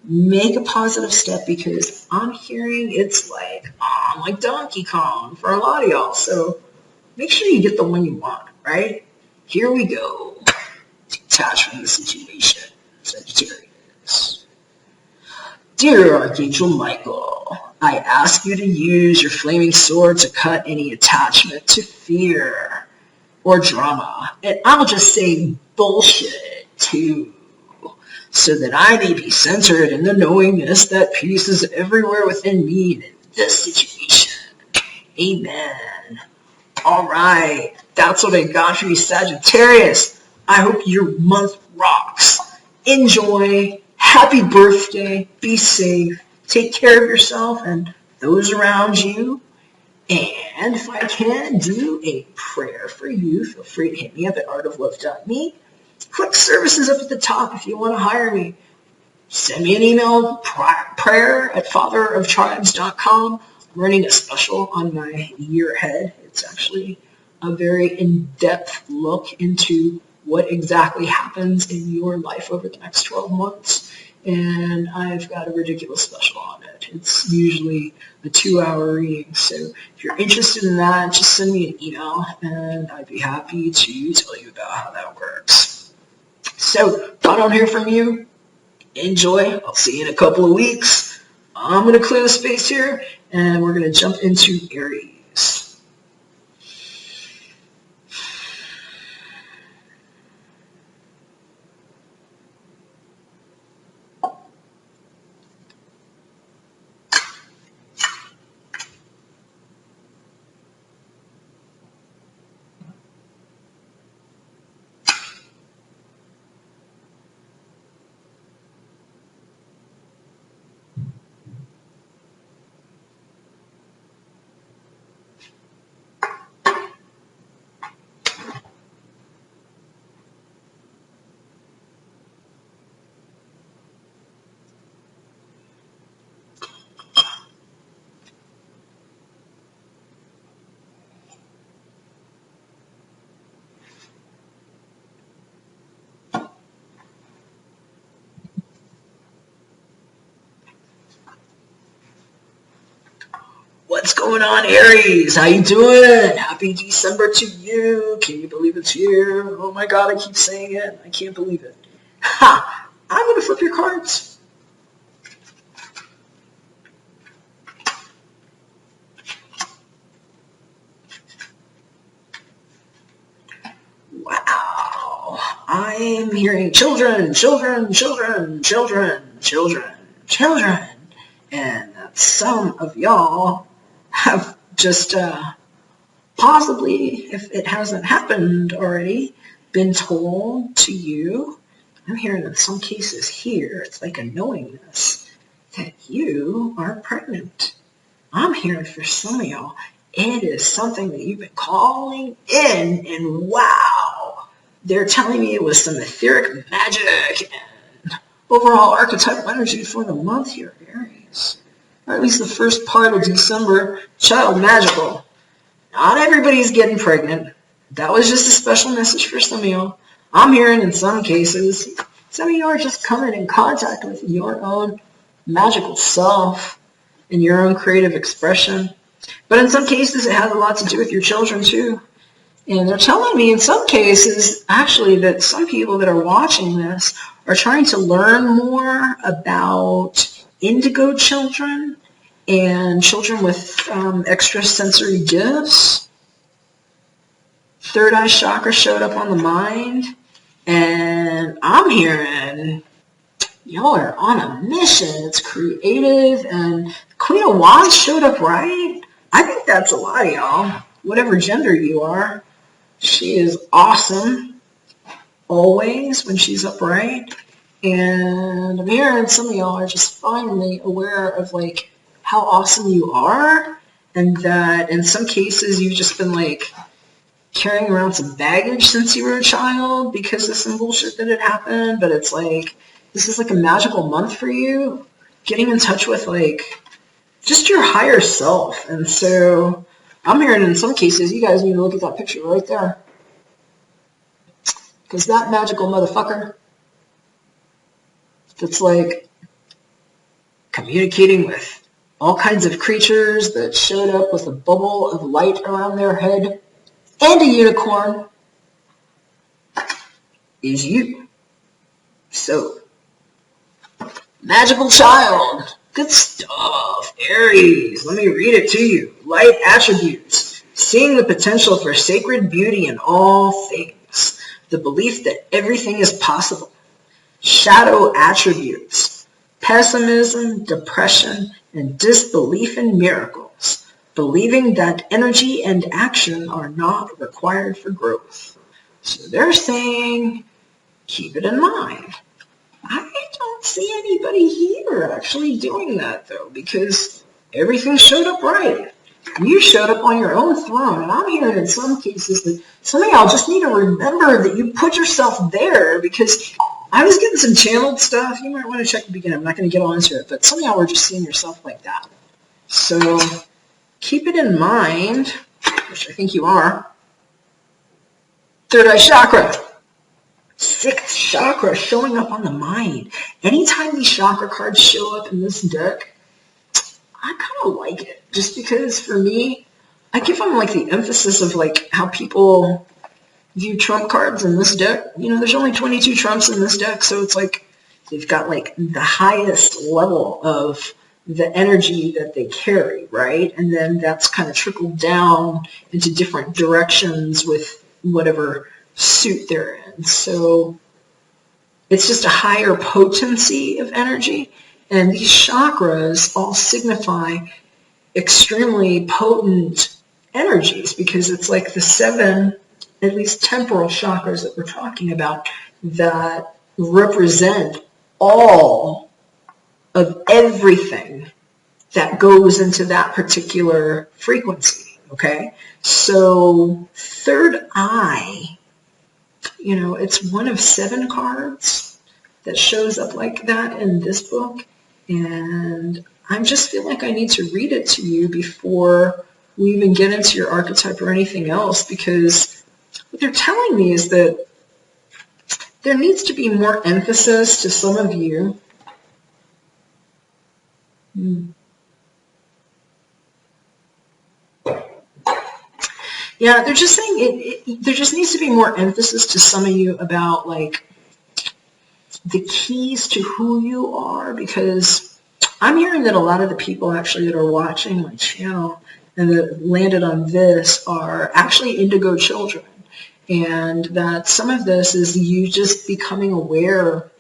[SPEAKER 2] make a positive step, because I'm hearing it's like, like Donkey Kong for a lot of y'all. So make sure you get the one you want, right? Here we go. Detach from the situation, Sagittarius. Dear Archangel Michael, I ask you to use your flaming sword to cut any attachment to fear or drama. And I'll just say bullshit too. so that I may be centered in the knowingness that peace is everywhere within me and in this situation. Amen. All right, that's what I got for you, Sagittarius. I hope your month rocks. Enjoy. Happy birthday. Be safe. Take care of yourself and those around you. And if I can do a prayer for you, feel free to hit me up at artoflove.me. Click services up at the top if you want to hire me. Send me an email, prayer@fatheroftribes.com. I'm running a special on my year ahead. It's actually a very in-depth look into what exactly happens in your life over the next 12 months. And I've got a ridiculous special on it. It's usually a 2-hour reading. So if you're interested in that, just send me an email and I'd be happy to tell you about how that works. So if I don't hear from you, enjoy. I'll see you in a couple of weeks. I'm going to clear the space here and we're going to jump into Aries. What's going on, Aries? How you doing? Happy December to you. Can you believe it's here? Oh my God, I keep saying it. I can't believe it. Ha! I'm going to flip your cards. Wow. I'm hearing children, children, children, children, children, children. And some of y'all have just possibly, if it hasn't happened already, been told to you. I'm hearing in some cases here, it's like a knowingness that you are pregnant. I'm hearing for some of y'all, it is something that you've been calling in, and wow, they're telling me it was some etheric magic and overall archetypal energy for the month here, Aries. Or at least the first part of December, child magical. Not everybody's getting pregnant. That was just a special message for some of y'all. I'm hearing in some cases, some of you are just coming in contact with your own magical self and your own creative expression. But in some cases, it has a lot to do with your children too. And they're telling me in some cases, actually, that some people that are watching this are trying to learn more about indigo children and children with extrasensory gifts. Third eye chakra showed up on the mind. And I'm hearing y'all are on a mission. It's creative. And Queen of Wands showed up right. I think that's a lot of y'all. Whatever gender you are. She is awesome. Always when she's upright. And I'm hearing some of y'all are just finally aware of like how awesome you are, and that in some cases you've just been like carrying around some baggage since you were a child because of some bullshit that had happened. But it's like this is like a magical month for you, getting in touch with like just your higher self. And so I'm hearing in some cases you guys need to look at that picture right there, because that magical motherfucker that's like communicating with all kinds of creatures that showed up with a bubble of light around their head and a unicorn is you. So, magical child. Good stuff. Aries, let me read it to you. Light attributes. Seeing the potential for sacred beauty in all things. The belief that everything is possible. shadow attributes, pessimism, depression, and disbelief in miracles, believing that energy and action are not required for growth. So they're saying, keep it in mind. I don't see anybody here actually doing that, though, because everything showed up right. You showed up on your own throne, and I'm hearing in some cases that some of y'all just need to remember that you put yourself there, because I was getting some channeled stuff. You might want to check the beginning. I'm not going to get all into it, but some of y'all were just seeing yourself like that. So keep it in mind, which I think you are. Third eye chakra. Sixth chakra showing up on the mind. Anytime these chakra cards show up in this deck, I kind of like it. Just because for me, I give them like the emphasis of like how people view trump cards in this deck. You know, there's only 22 trumps in this deck, so it's like they've got like the highest level of the energy that they carry, right? And then that's kind of trickled down into different directions with whatever suit they're in. So it's just a higher potency of energy. And these chakras all signify extremely potent energies, because it's like the 7, at least temporal chakras that we're talking about, that represent all of everything that goes into that particular frequency, okay? So third eye, you know, it's one of 7 cards that shows up like that in this book, and I just feel like I need to read it to you before we even get into your archetype or anything else, because what they're telling me is that there needs to be more emphasis to some of you. Yeah, they're just saying there just needs to be more emphasis to some of you about like the keys to who you are, because I'm hearing that a lot of the people actually that are watching my channel and that landed on this are actually indigo children, and that some of this is you just becoming aware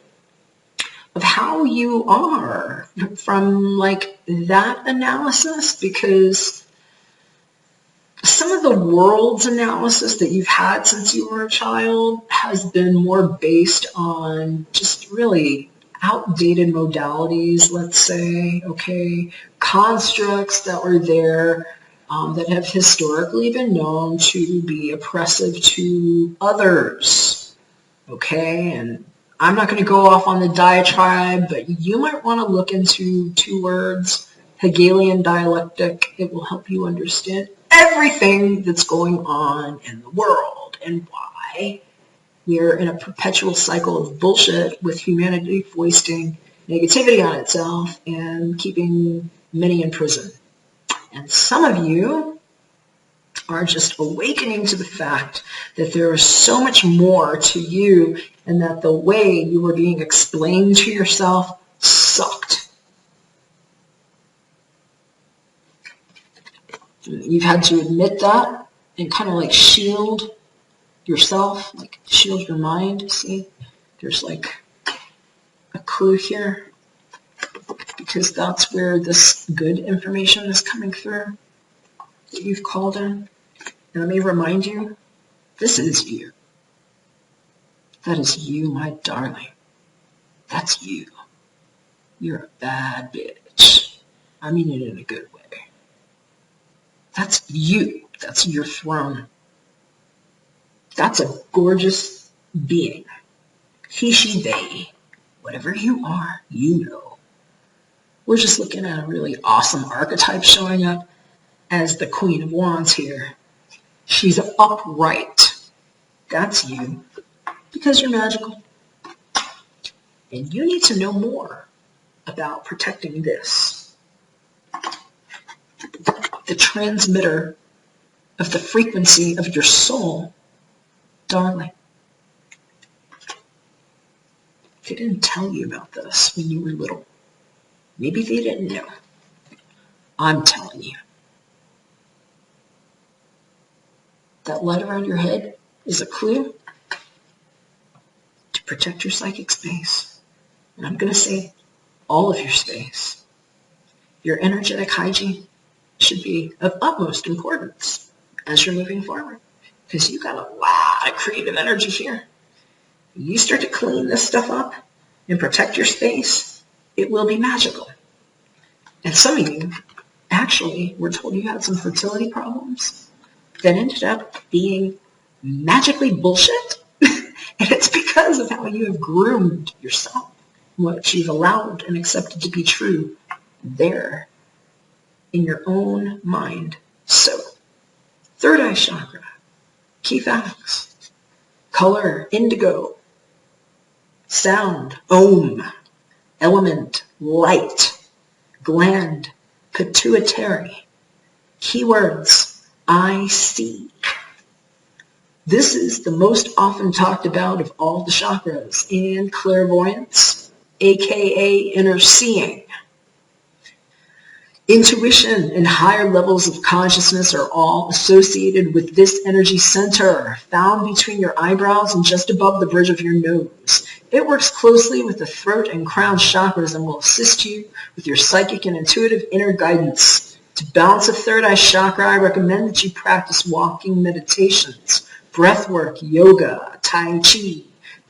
[SPEAKER 2] of how you are from like that analysis, because some of the world's analysis that you've had since you were a child has been more based on just really outdated modalities, let's say, okay, constructs that were there that have historically been known to be oppressive to others, okay? And I'm not going to go off on the diatribe, but you might want to look into 2 words, Hegelian dialectic. It will help you understand everything that's going on in the world and why we're in a perpetual cycle of bullshit with humanity foisting negativity on itself and keeping many in prison. And some of you are just awakening to the fact that there is so much more to you, and that the way you were being explained to yourself sucked. You've had to admit that and kind of like shield yourself, like shield your mind. See, there's like a clue here, because that's where this good information is coming through that you've called in. And let me remind you, this is you. That is you, my darling. That's you. You're a bad bitch. I mean it in a good way. That's you. That's your throne. That's a gorgeous being. He, she, they. Whatever you are, you know. We're just looking at a really awesome archetype showing up as the Queen of Wands here. She's upright. That's you. Because you're magical. And you need to know more about protecting this. The transmitter of the frequency of your soul, darling. They didn't tell you about this when you were little. Maybe they didn't know. I'm telling you. That light around your head is a clue to protect your psychic space. And I'm going to say all of your space. Your energetic hygiene should be of utmost importance as you're moving forward, because you got a lot of creative energy here. You start to clean this stuff up and protect your space, it will be magical. And some of you actually were told you had some fertility problems that ended up being magically bullshit. And it's because of how you have groomed yourself, what you've allowed and accepted to be true there in your own mind. So, third eye chakra, key facts, color, indigo, sound, Om, element, light, gland, pituitary, keywords, I see. This is the most often talked about of all the chakras, and clairvoyance, aka inner seeing. Intuition and higher levels of consciousness are all associated with this energy center, found between your eyebrows and just above the bridge of your nose. It works closely with the throat and crown chakras and will assist you with your psychic and intuitive inner guidance. To balance a third eye chakra, I recommend that you practice walking meditations, breath work, yoga, tai chi,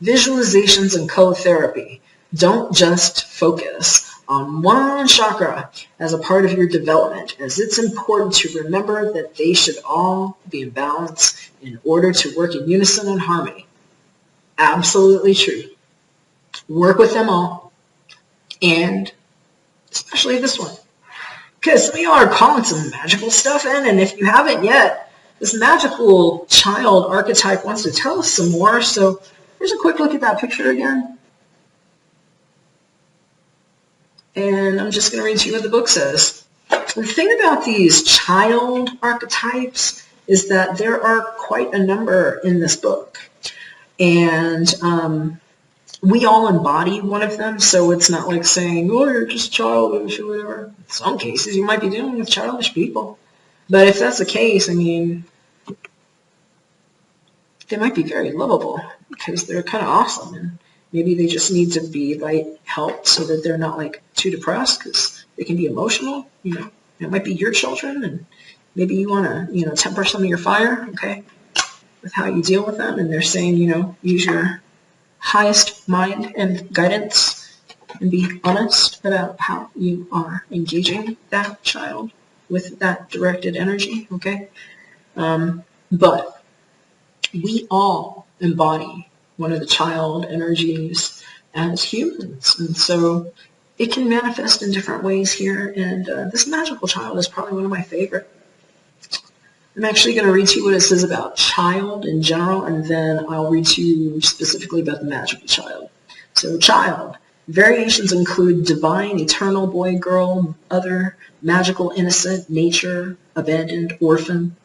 [SPEAKER 2] visualizations, and color therapy. Don't just focus on one chakra as a part of your development, as it's important to remember that they should all be in balance in order to work in unison and harmony. Absolutely true. Work with them all, and especially this one, because some of y'all are calling some magical stuff in, and if you haven't yet, this magical child archetype wants to tell us some more. So here's a quick look at that picture again. And I'm just going to read to you what the book says. The thing about these child archetypes is that there are quite a number in this book. And we all embody one of them, so it's not like saying, oh, you're just childish or whatever. In some cases, you might be dealing with childish people. But if that's the case, I mean, they might be very lovable because they're kind of awesome. And maybe they just need to be helped so that they're not too depressed, because they can be emotional. It might be your children, and maybe you want to temper some of your fire, okay, with how you deal with them. And they're saying use your highest mind and guidance and be honest about how you are engaging that child with that directed energy, okay. But we all embody one of the child energies as humans. And so it can manifest in different ways here. And this magical child is probably one of my favorite. I'm actually going to read to you what it says about child in general, and then I'll read to you specifically about the magical child. So child. Variations include divine, eternal, boy, girl, other, magical, innocent, nature, abandoned, orphan,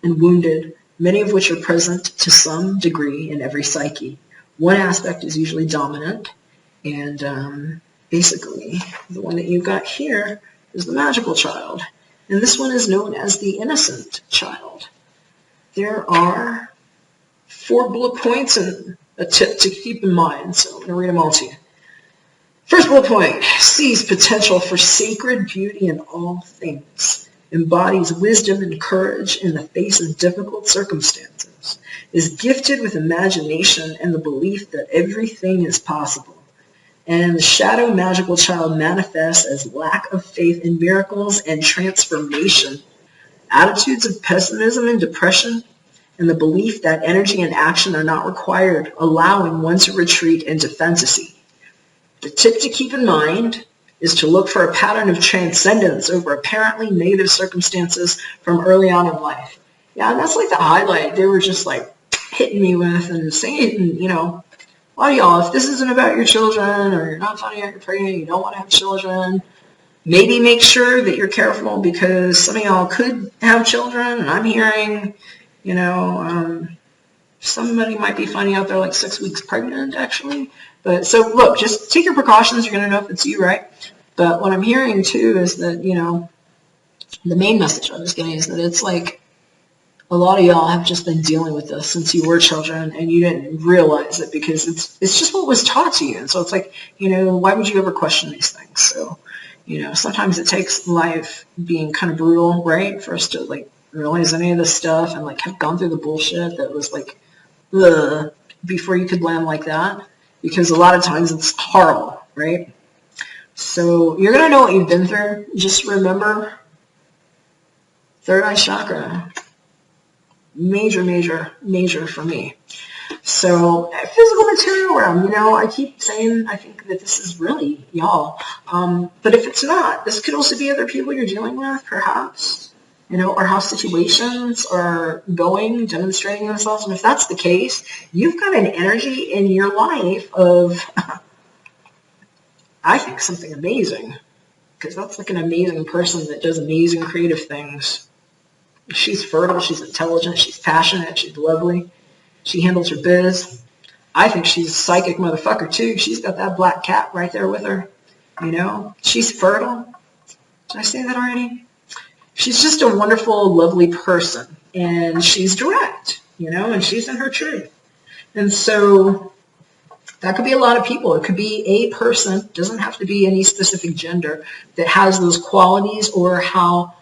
[SPEAKER 2] and wounded, many of which are present to some degree in every psyche. One aspect is usually dominant, and basically the one that you've got here is the magical child. And this one is known as the innocent child. There are 4 bullet points and a tip to keep in mind, so I'm going to read them all to you. First bullet point, sees potential for sacred beauty in all things, embodies wisdom and courage in the face of difficult circumstances, is gifted with imagination and the belief that everything is possible. And the shadow magical child manifests as lack of faith in miracles and transformation, attitudes of pessimism and depression, and the belief that energy and action are not required, allowing one to retreat into fantasy. The tip to keep in mind is to look for a pattern of transcendence over apparently negative circumstances from early on in life. Yeah, and that's the highlight they were just hitting me with and saying, a lot of y'all, if this isn't about your children, or you're not finding out you're pregnant, you don't want to have children, maybe make sure that you're careful, because some of y'all could have children, and I'm hearing, somebody might be finding out they're 6 weeks pregnant, actually. But so look, just take your precautions. You're going to know if it's you, right? But what I'm hearing too is that, the main message I was getting is that it's a lot of y'all have just been dealing with this since you were children and you didn't realize it because it's just what was taught to you. And so it's like, why would you ever question these things? So, sometimes it takes life being kind of brutal, right, for us to like realize any of this stuff and like have gone through the bullshit that was like, ugh, before you could land like that. Because a lot of times it's horrible, right? So you're going to know what you've been through. Just remember, third eye chakra. Major, major, major for me. So physical material realm, I keep saying I think that this is really y'all. But if it's not, this could also be other people you're dealing with, perhaps, or how situations are demonstrating themselves. And if that's the case, you've got an energy in your life of, I think, something amazing. Because that's like an amazing person that does amazing creative things. She's fertile, she's intelligent, she's passionate, she's lovely. She handles her biz. I think she's a psychic motherfucker too. She's got that black cat right there with her. She's fertile. Did I say that already? She's just a wonderful, lovely person. And she's direct, and she's in her truth. And so that could be a lot of people. It could be a person, doesn't have to be any specific gender, that has those qualities or how,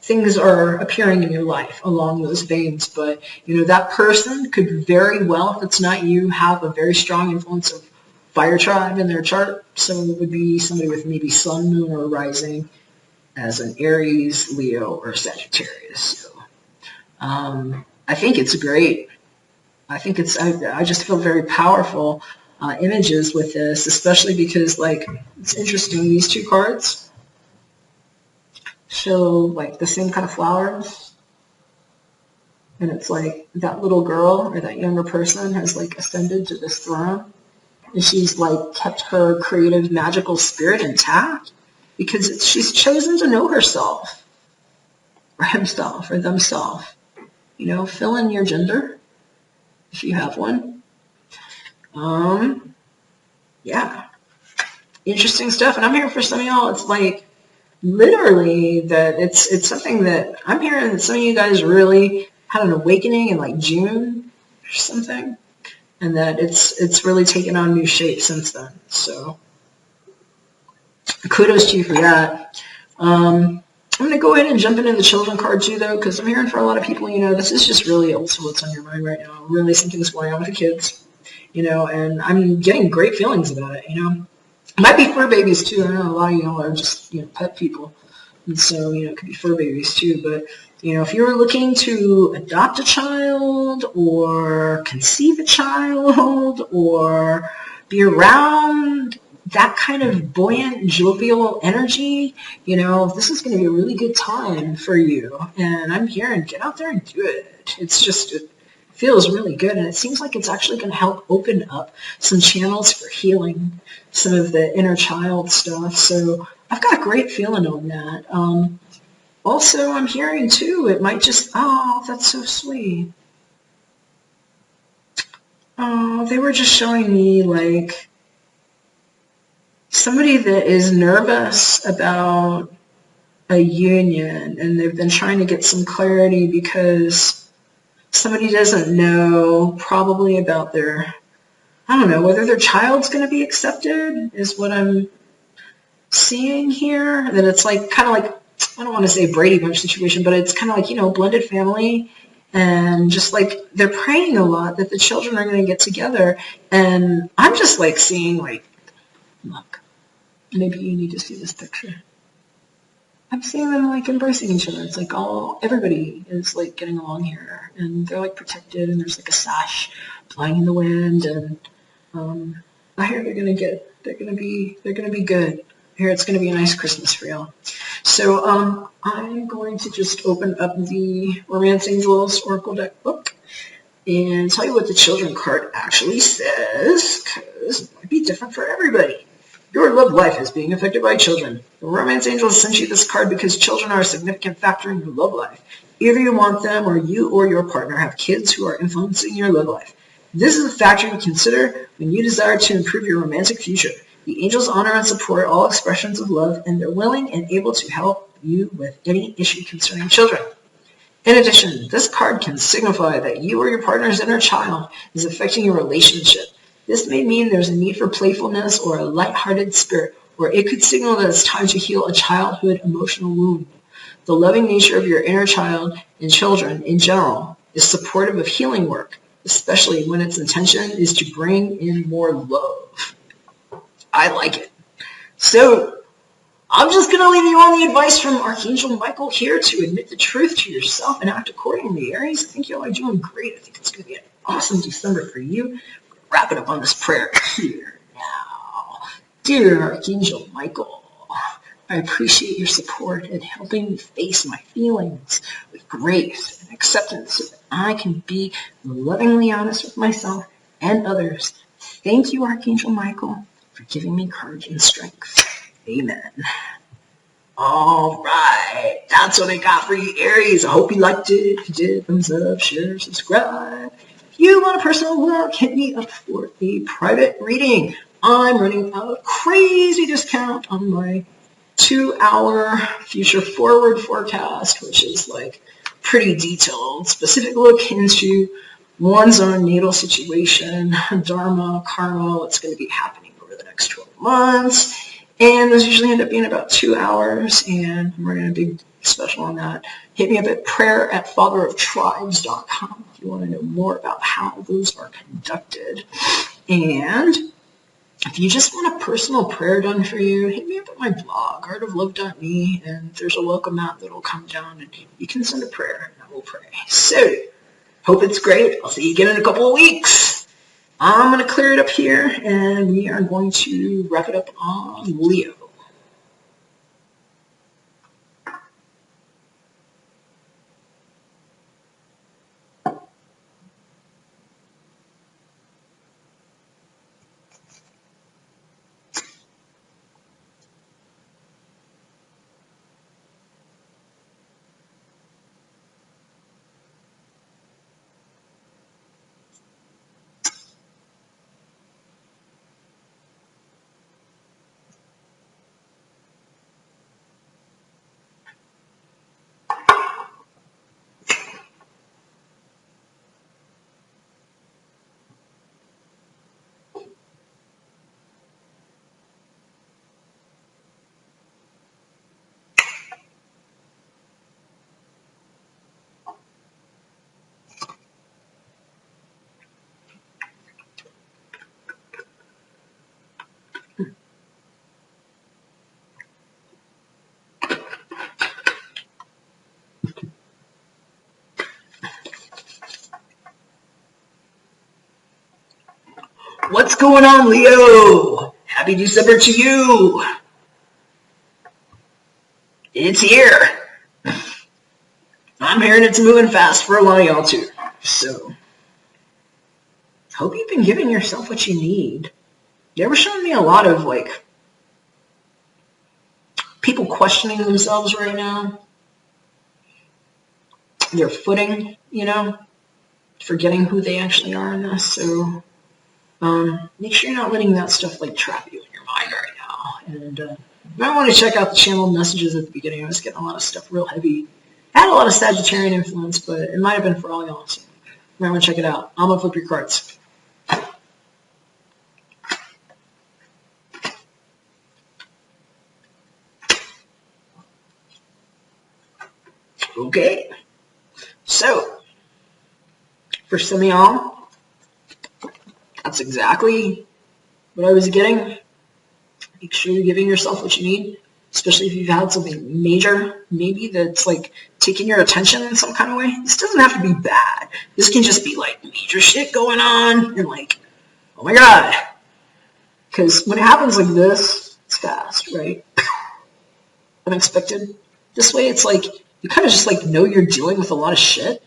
[SPEAKER 2] things are appearing in your life along those veins. But, that person could very well, if it's not you, have a very strong influence of fire tribe in their chart. So it would be somebody with maybe sun, moon, or rising as an Aries, Leo, or Sagittarius. So, I think it's great. I think I just feel very powerful images with this, especially because, like, it's interesting. These two cards show like the same kind of flowers, and it's like that little girl or that younger person has like ascended to this throne, and she's like kept her creative magical spirit intact because she's chosen to know herself or himself or themselves. Fill in your gender if you have one. Yeah, interesting stuff. And I'm here for some of y'all. It's like literally that it's something that I'm hearing that some of you guys really had an awakening in like June or something, and that it's really taken on new shape since then. So kudos to you for that. I'm going to go ahead and jump into the children card too, though, because I'm hearing for a lot of people, this is just really also what's on your mind right now. Really something's going on with the kids, and I'm getting great feelings about it, Might be fur babies too. I know a lot of y'all are just, pet people. And so, it could be fur babies too. But, if you're looking to adopt a child or conceive a child or be around that kind of buoyant, jovial energy, this is going to be a really good time for you. And I'm hearing, get out there and do it. It feels really good, and it seems like it's actually going to help open up some channels for healing some of the inner child stuff. So I've got a great feeling on that. Also, I'm hearing too, it might just, oh, that's so sweet. Oh, they were just showing me like somebody that is nervous about a union, and they've been trying to get some clarity because somebody doesn't know probably about whether their child's going to be accepted is what I'm seeing here. That it's like kind of like, I don't want to say Brady Bunch situation, but it's kind of like, blended family. And just like they're praying a lot that the children are going to get together. And I'm just like seeing like, look, maybe you need to see this picture. I'm seeing them like embracing each other. It's like everybody is like getting along here, and they're like protected, and there's like a sash blowing in the wind, and I hear they're gonna be good. I hear it's gonna be a nice Christmas for y'all. So I'm going to just open up the Romance Angels Oracle deck book and tell you what the children card actually says, because it might be different for everybody. Your love life is being affected by children. The Romance Angels sent you this card because children are a significant factor in your love life. Either you want them or you or your partner have kids who are influencing your love life. This is a factor to consider when you desire to improve your romantic future. The angels honor and support all expressions of love, and they're willing and able to help you with any issue concerning children. In addition, this card can signify that you or your partner's inner child is affecting your relationship. This may mean there's a need for playfulness or a lighthearted spirit, or it could signal that it's time to heal a childhood emotional wound. The loving nature of your inner child and children in general is supportive of healing work, especially when its intention is to bring in more love. I like it. So, I'm just going to leave you on the advice from Archangel Michael here to admit the truth to yourself and act accordingly. Aries, I think y'all are doing great. I think it's going to be an awesome December for you. Wrap it up on this prayer here now. Dear Archangel Michael, I appreciate your support in helping me face my feelings with grace and acceptance so that I can be lovingly honest with myself and others. Thank you, Archangel Michael, for giving me courage and strength. Amen. All right, that's what I got for you, Aries. I hope you liked it. If you did, thumbs up, share, subscribe. If you want a personal look, hit me up for a private reading. I'm running a crazy discount on my 2-hour future forward forecast, which is like pretty detailed, specific look into one's own natal situation, dharma, karma, what's going to be happening over the next 12 months. And those usually end up being about 2 hours, and I'm running a big special on that. Hit me up at prayer@fatheroftribes.com if you want to know more about how those are conducted. And if you just want a personal prayer done for you, hit me up at my blog, artoflove.me, and there's a welcome mat that'll come down, and you can send a prayer, and I will pray. So, hope it's great. I'll see you again in a couple of weeks. I'm going to clear it up here, and we are going to wrap it up on Leo. What's going on, Leo? Happy December to you. It's here. I'm hearing it's moving fast for a lot of y'all too. So, hope you've been giving yourself what you need. They were showing me a lot of like people questioning themselves right now. Their footing, forgetting who they actually are in this. So, make sure you're not letting that stuff like trap you in your mind right now. And you might want to check out the channel messages at the beginning. I was getting a lot of stuff real heavy. I had a lot of Sagittarian influence, but it might have been for all y'all. So you might want to check it out. I'm going to flip your cards. Okay. So, for some of y'all, that's exactly what I was getting. Make sure you're giving yourself what you need, especially if you've had something major, maybe that's like taking your attention in some kind of way. This doesn't have to be bad. This can just be like major shit going on and like, oh my God. Because when it happens like this, it's fast, right? Unexpected. This way it's like, you kind of just like know you're dealing with a lot of shit,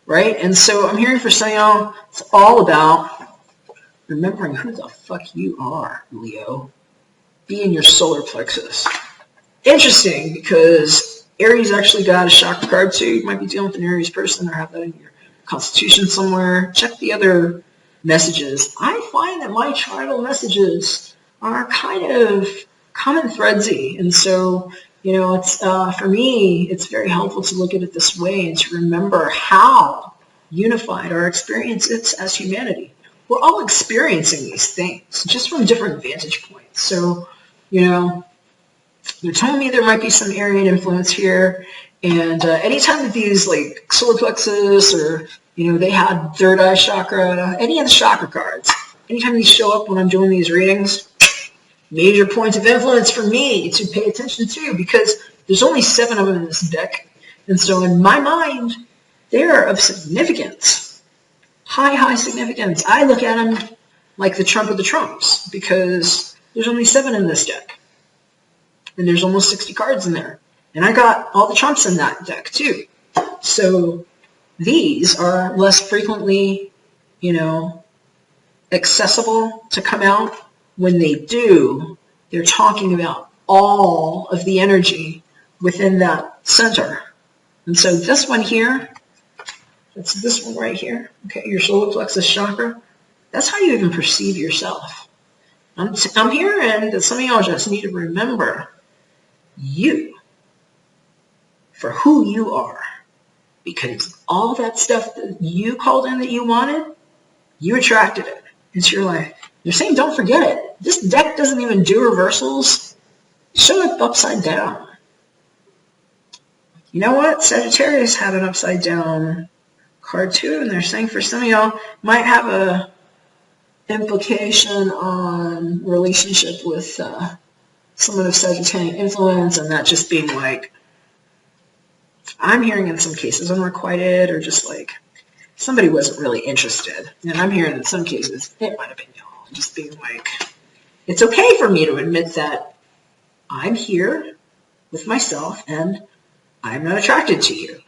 [SPEAKER 2] right? And so I'm hearing for some of y'all, it's all about remembering who the fuck you are, Leo. Be in your solar plexus. Interesting, because Aries actually got a chakra card too. You might be dealing with an Aries person or have that in your constitution somewhere. Check the other messages. I find that my tribal messages are kind of common threadsy, and so It's for me, it's very helpful to look at it this way and to remember how unified our experience is as humanity. We're all experiencing these things just from different vantage points. So, they're telling me there might be some Aryan influence here. And anytime that these like solar plexus or, they had third eye chakra, any of the chakra cards, anytime these show up when I'm doing these readings, major points of influence for me to pay attention to, because there's only 7 of them in this deck. And so in my mind, they're of significance, high significance. I look at them like the trump of the trumps, because there's only 7 in this deck. And there's almost 60 cards in there. And I got all the trumps in that deck too. So these are less frequently, accessible to come out. When they do, they're talking about all of the energy within that center. And so this one here, that's this one right here, okay, your solar plexus chakra, that's how you even perceive yourself. I'm hearing that some of y'all just need to remember you for who you are, because all that stuff that you called in that you wanted, you attracted it into your life. They're saying don't forget it. This deck doesn't even do reversals. Show it upside down. You know what? Sagittarius had an upside down card too, and they're saying for some of y'all might have a implication on relationship with someone of Sagittarian influence, and that just being like, I'm hearing in some cases unrequited, or just like somebody wasn't really interested. And I'm hearing in some cases it might have been y'all just being like, it's okay for me to admit that I'm here with myself and I'm not attracted to you,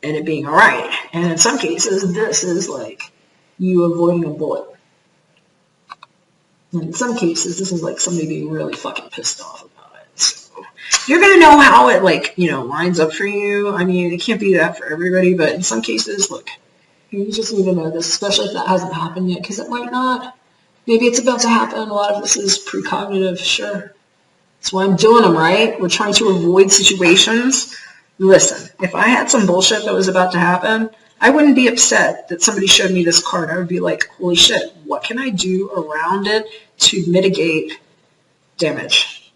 [SPEAKER 2] and it being all right. And in some cases, this is like you avoiding a bullet. And in some cases, this is like somebody being really fucking pissed off about it. So you're going to know how it lines up for you. I mean, it can't be that for everybody, but in some cases, look, you just need to know this, especially if that hasn't happened yet, because it might not. Maybe it's about to happen. A lot of this is precognitive, sure. That's why I'm doing them, right? We're trying to avoid situations. Listen, if I had some bullshit that was about to happen, I wouldn't be upset that somebody showed me this card. I would be like, holy shit, what can I do around it to mitigate damage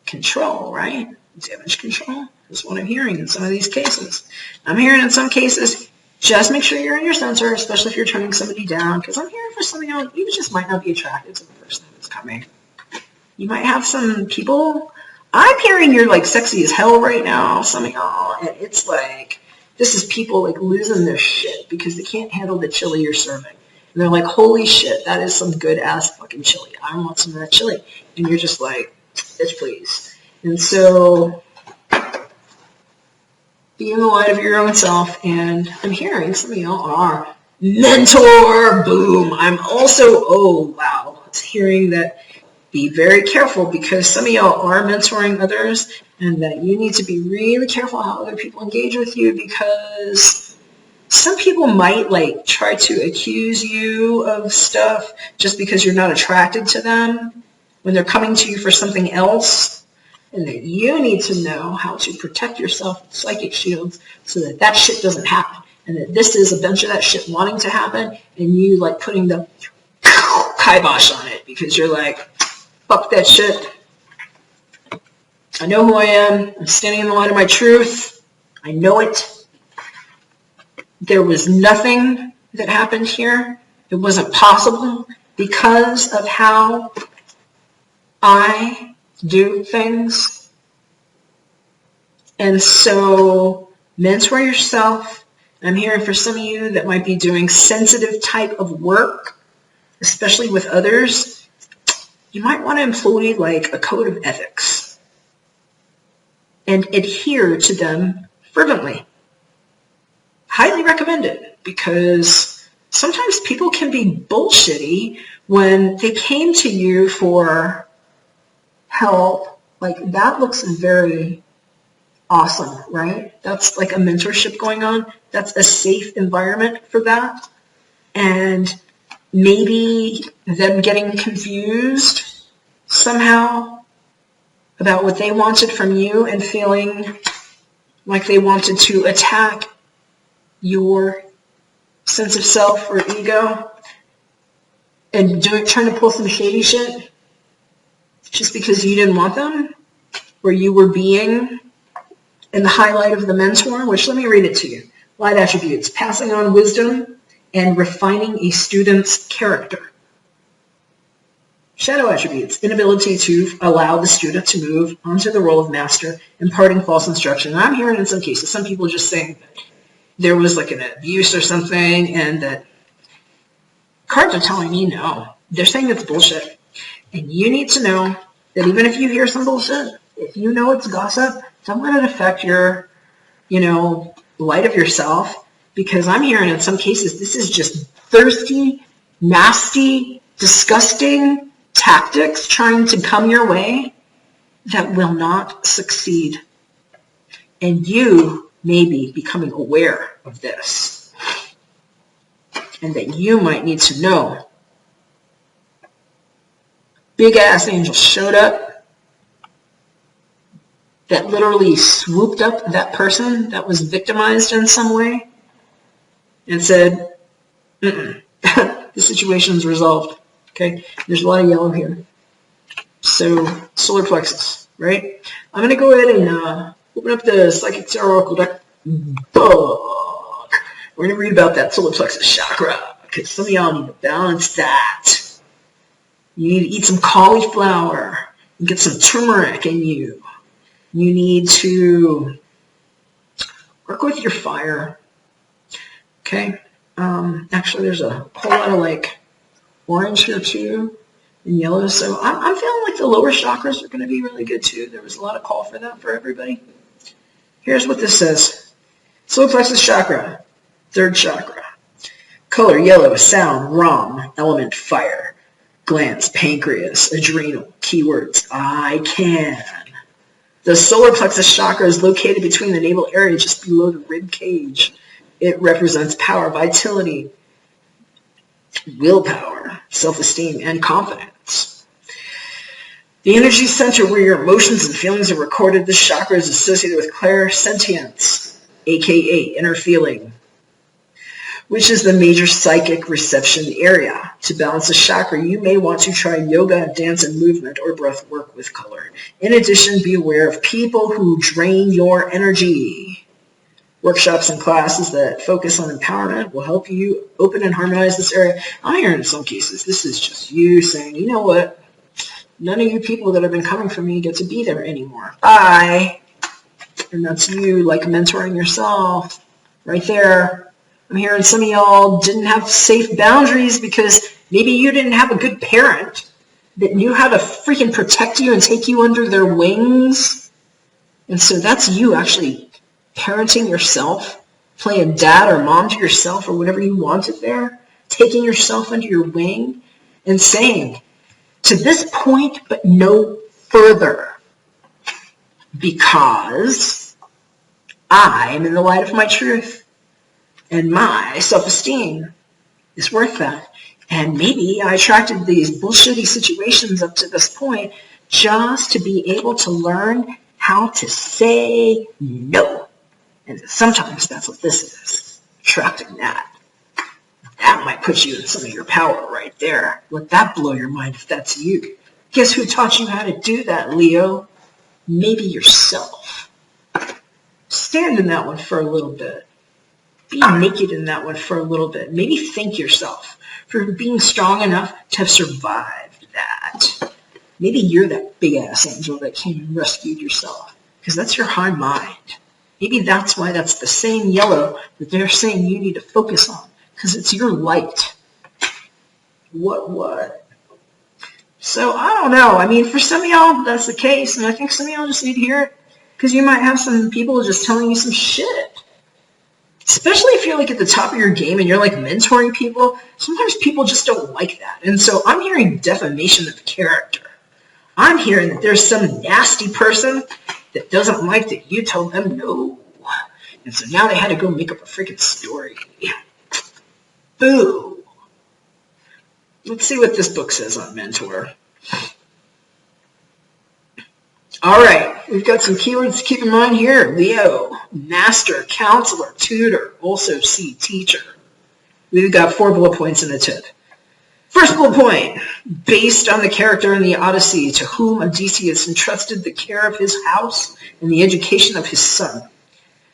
[SPEAKER 2] control, right? Damage control is what I'm hearing in some of these cases. I'm hearing in some cases, just make sure you're in your center, especially if you're turning somebody down, because I'm hearing for some of y'all, you just might not be attracted to the person that's coming. You might have some people. I'm hearing you're like sexy as hell right now, some of y'all, and it's like, this is people like losing their shit because they can't handle the chili you're serving. And they're like, holy shit, that is some good ass fucking chili. I want some of that chili. And you're just like, bitch, please. And so be in the light of your own self. And I'm hearing some of y'all are mentor, boom. I'm also, oh wow, it's hearing that. Be very careful, because some of y'all are mentoring others, and that you need to be really careful how other people engage with you, because some people might try to accuse you of stuff just because you're not attracted to them when they're coming to you for something else, and that you need to know how to protect yourself with psychic shields so that that shit doesn't happen, and that this is a bunch of that shit wanting to happen, and you putting the kibosh on it because you're like, fuck that shit. I know who I am. I'm standing in the light of my truth. I know it. There was nothing that happened here. It wasn't possible because of how I do things. And so mentor yourself. I'm hearing for some of you that might be doing sensitive type of work, especially with others. You might want to employ a code of ethics and adhere to them fervently. Highly recommended, because sometimes people can be bullshitty when they came to you for help. That looks very awesome, right? That's like a mentorship going on. That's a safe environment for that. And maybe them getting confused somehow about what they wanted from you and feeling like they wanted to attack your sense of self or ego and trying to pull some shady shit just because you didn't want them, or you were being in the highlight of the mentor, which let me read it to you. Light attributes: passing on wisdom and refining a student's character. Shadow attributes: inability to allow the student to move onto the role of master, imparting false instruction. And I'm hearing in some cases, some people just saying that there was like an abuse or something, and that cards are telling me no. They're saying it's bullshit. And you need to know that even if you hear some bullshit, if you know it's gossip, don't let it affect your, light of yourself. Because I'm hearing in some cases, this is just thirsty, nasty, disgusting tactics trying to come your way that will not succeed. And you may be becoming aware of this. And that you might need to know. Big ass angel showed up that literally swooped up that person that was victimized in some way and said, the situation's resolved. Okay? There's a lot of yellow here. So, solar plexus, right? I'm going to go ahead and open up the Psychic Tarot Oracle deck book. We're going to read about that solar plexus chakra, because some of y'all need to balance that. You need to eat some cauliflower and get some turmeric in you. You need to work with your fire. Okay? Actually, there's a whole lot of orange here too and yellow. So I'm feeling like the lower chakras are going to be really good too. There was a lot of call for that for everybody. Here's what this says. Solar plexus chakra, third chakra. Color yellow, sound, rum, element fire. Glands, pancreas, adrenal, keywords, I can. The solar plexus chakra is located between the navel area just below the rib cage. It represents power, vitality, willpower, self-esteem, and confidence. The energy center where your emotions and feelings are recorded, this chakra is associated with clairsentience, aka inner feeling, which is the major psychic reception area. To balance the chakra, you may want to try yoga, dance, and movement, or breath work with color. In addition, be aware of people who drain your energy. Workshops and classes that focus on empowerment will help you open and harmonize this area. I'm hearing in some cases, this is just you saying, you know what? None of you people that have been coming for me get to be there anymore. Bye. And that's you, mentoring yourself right there. I'm hearing some of y'all didn't have safe boundaries because maybe you didn't have a good parent that knew how to freaking protect you and take you under their wings. And so that's you actually parenting yourself, playing dad or mom to yourself or whatever you wanted there, taking yourself under your wing and saying, to this point, but no further, because I am in the light of my truth. And my self-esteem is worth that. And maybe I attracted these bullshitty situations up to this point just to be able to learn how to say no. And sometimes that's what this is, attracting that. That might put you in some of your power right there. Let that blow your mind if that's you. Guess who taught you how to do that, Leo? Maybe yourself. Stand in that one for a little bit. Be naked in that one for a little bit. Maybe thank yourself for being strong enough to have survived that. Maybe you're that big-ass angel that came and rescued yourself, because that's your high mind. Maybe that's why that's the same yellow that they're saying you need to focus on, because it's your light. What? So, I don't know. I mean, for some of y'all, that's the case, and I think some of y'all just need to hear it, because you might have some people just telling you some shit. Especially if you're at the top of your game and you're mentoring people, sometimes people just don't like that. And so I'm hearing defamation of character. I'm hearing that there's some nasty person that doesn't like that you told them no. And so now they had to go make up a freaking story. Boo. Let's see what this book says on mentor. All right, we've got some keywords to keep in mind here. Leo, master, counselor, tutor, also see teacher. We've got 4 bullet points in a tip. First bullet point, based on the character in the Odyssey, to whom Odysseus entrusted the care of his house and the education of his son.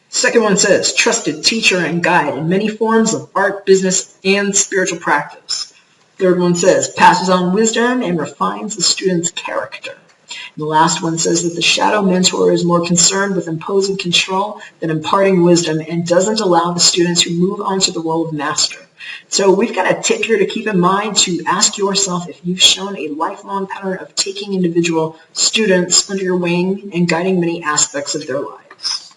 [SPEAKER 2] Second one says, trusted teacher and guide in many forms of art, business, and spiritual practice. Third one says, passes on wisdom and refines the student's character. And the last one says that the shadow mentor is more concerned with imposing control than imparting wisdom and doesn't allow the students who move on to the role of master. So we've got a tip here to keep in mind to ask yourself if you've shown a lifelong pattern of taking individual students under your wing and guiding many aspects of their lives.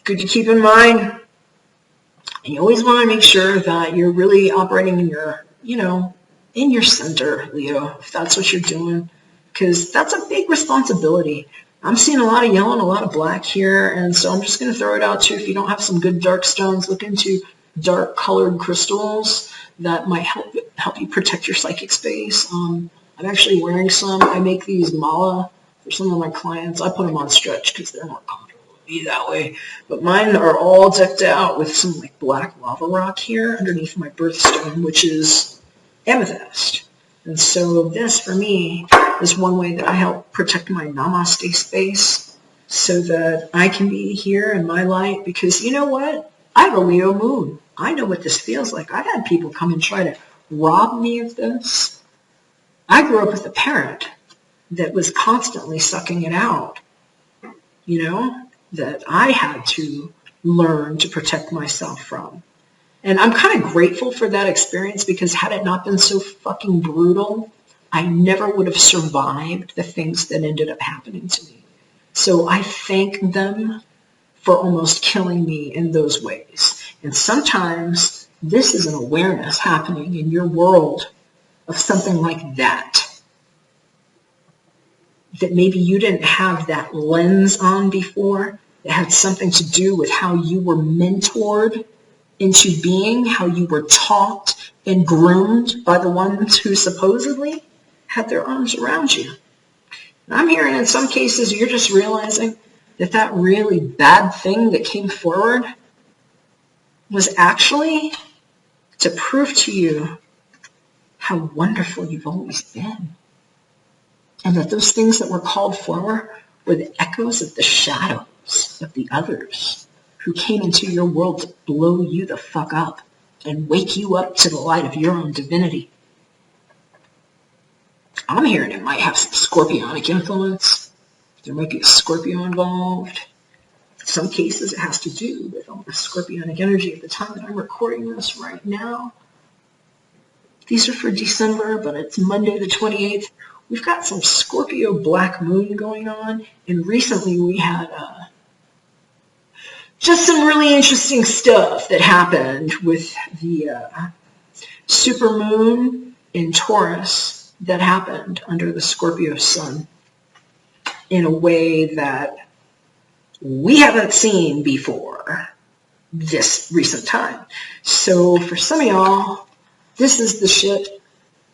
[SPEAKER 2] Good to keep in mind. And you always want to make sure that you're really operating in your, in your center, Leo, if that's what you're doing, because that's a big responsibility. I'm seeing a lot of yellow and a lot of black here, and so I'm just going to throw it out too. If you don't have some good dark stones, look into dark colored crystals that might help you protect your psychic space. I'm actually wearing some. I make these mala for some of my clients. I put them on stretch because they're more comfortable to be that way. But mine are all decked out with some like black lava rock here underneath my birthstone, which is amethyst. And so this, for me, is one way that I help protect my namaste space so that I can be here in my light. Because you know what? I have a Leo moon. I know what this feels like. I've had people come and try to rob me of this. I grew up with a parent that was constantly sucking it out, that I had to learn to protect myself from. And I'm kind of grateful for that experience because had it not been so fucking brutal, I never would have survived the things that ended up happening to me. So I thank them for almost killing me in those ways. And sometimes this is an awareness happening in your world of something like that maybe you didn't have that lens on before. It had something to do with how you were mentored into being, how you were taught and groomed by the ones who supposedly had their arms around you. And I'm hearing in some cases you're just realizing that really bad thing that came forward was actually to prove to you how wonderful you've always been. And that those things that were called forward were the echoes of the shadows of the others who came into your world to blow you the fuck up and wake you up to the light of your own divinity. I'm hearing it might have some scorpionic influence. There might be a Scorpio involved. In some cases, it has to do with all the scorpionic energy at the time that I'm recording this right now. These are for December, but it's Monday the 28th. We've got some Scorpio black moon going on, and recently we had just some really interesting stuff that happened with the supermoon in Taurus that happened under the Scorpio sun in a way that we haven't seen before this recent time. So for some of y'all, this is the shit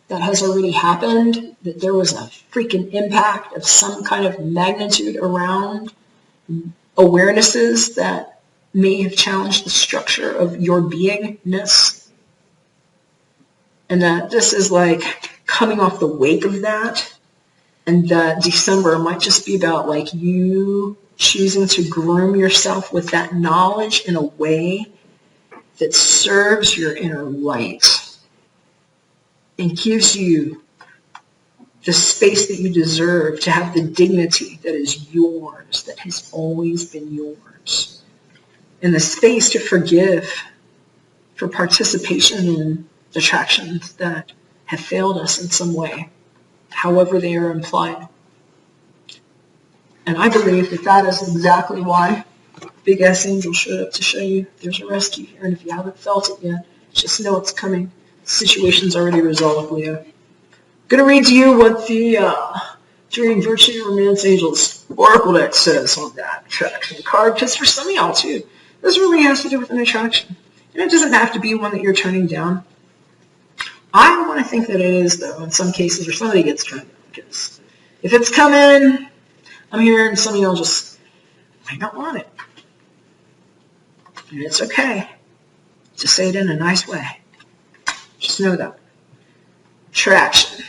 [SPEAKER 2] that has already happened, that there was a freaking impact of some kind of magnitude around awarenesses that may have challenged the structure of your beingness. And that this is like coming off the wake of that. And that December might just be about like you choosing to groom yourself with that knowledge in a way that serves your inner light and gives you the space that you deserve to have the dignity that is yours, that has always been yours, and the space to forgive for participation in attractions that have failed us in some way, however they are implied. And I believe that is exactly why Big Ass Angel showed up to show you there's a rescue here, and if you haven't felt it yet, just know it's coming. The situation's already resolved, Leo. I'm going to read to you what the Dream Virtue Romance Angels Oracle deck says on that attraction card, because for some of y'all, too, this really has to do with an attraction. And it doesn't have to be one that you're turning down. I want to think that it is, though, in some cases where somebody gets turned down, because If it's coming, I'm hearing some of y'all just might not want it. And it's okay. Just say it in a nice way. Just know that. Attraction.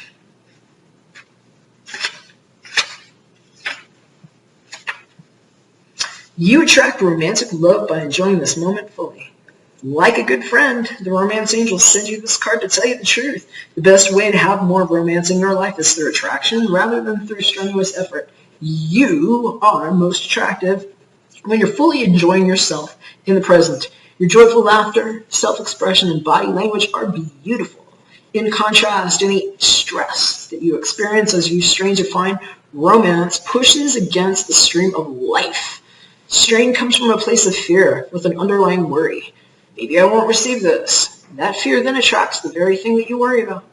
[SPEAKER 2] You attract romantic love by enjoying this moment fully. Like a good friend, the romance angels send you this card to tell you the truth. The best way to have more romance in your life is through attraction rather than through strenuous effort. You are most attractive when you're fully enjoying yourself in the present. Your joyful laughter, self-expression, and body language are beautiful. In contrast, any stress that you experience as you strain to find romance pushes against the stream of life. Strain comes from a place of fear with an underlying worry. Maybe I won't receive this. That fear then attracts the very thing that you worry about.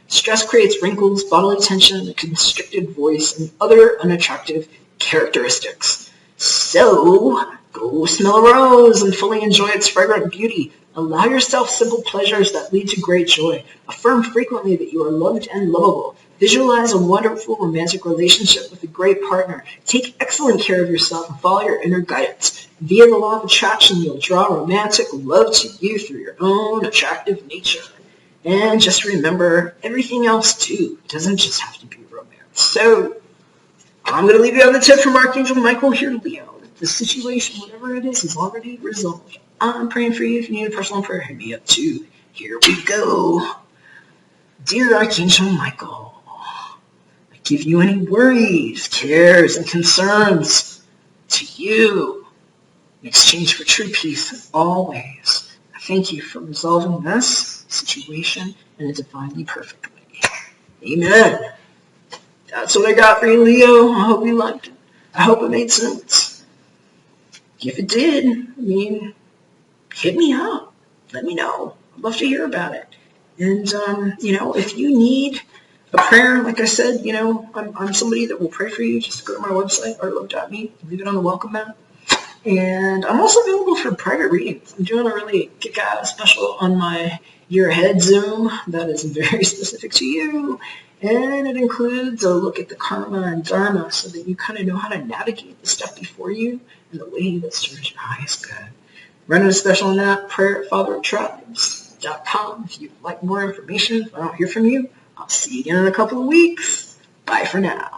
[SPEAKER 2] Stress creates wrinkles, bodily tension, a constricted voice, and other unattractive characteristics. So, go smell a rose and fully enjoy its fragrant beauty. Allow yourself simple pleasures that lead to great joy. Affirm frequently that you are loved and lovable. Visualize a wonderful romantic relationship with a great partner. Take excellent care of yourself and follow your inner guidance. Via the law of attraction, you'll draw romantic love to you through your own attractive nature. And just remember, everything else too doesn't just have to be romance. So, I'm going to leave you on the tip from Archangel Michael here, Leo. The situation, whatever it is already resolved. I'm praying for you. If you need a personal prayer, hit me up too. Here we go. Dear Archangel Michael, I give you any worries, cares, and concerns to you in exchange for true peace always. I thank you for resolving this situation in a divinely perfect way. Amen. That's what I got for you, Leo. I hope you liked it. I hope it made sense. If it did, hit me up. Let me know. I'd love to hear about it. And, if you need a prayer, like I said, I'm somebody that will pray for you. Just go to my website, artlove.me, leave it on the welcome mat. And I'm also available for private readings. I'm doing a really kick-ass special on my Year Ahead Zoom that is very specific to you. And it includes a look at the karma and dharma so that you kind of know how to navigate the stuff before you in the way that serves your highest good. Running a special on that, prayer@fatheroftribes.com. If you'd like more information, if I don't hear from you, I'll see you again in a couple of weeks. Bye for now.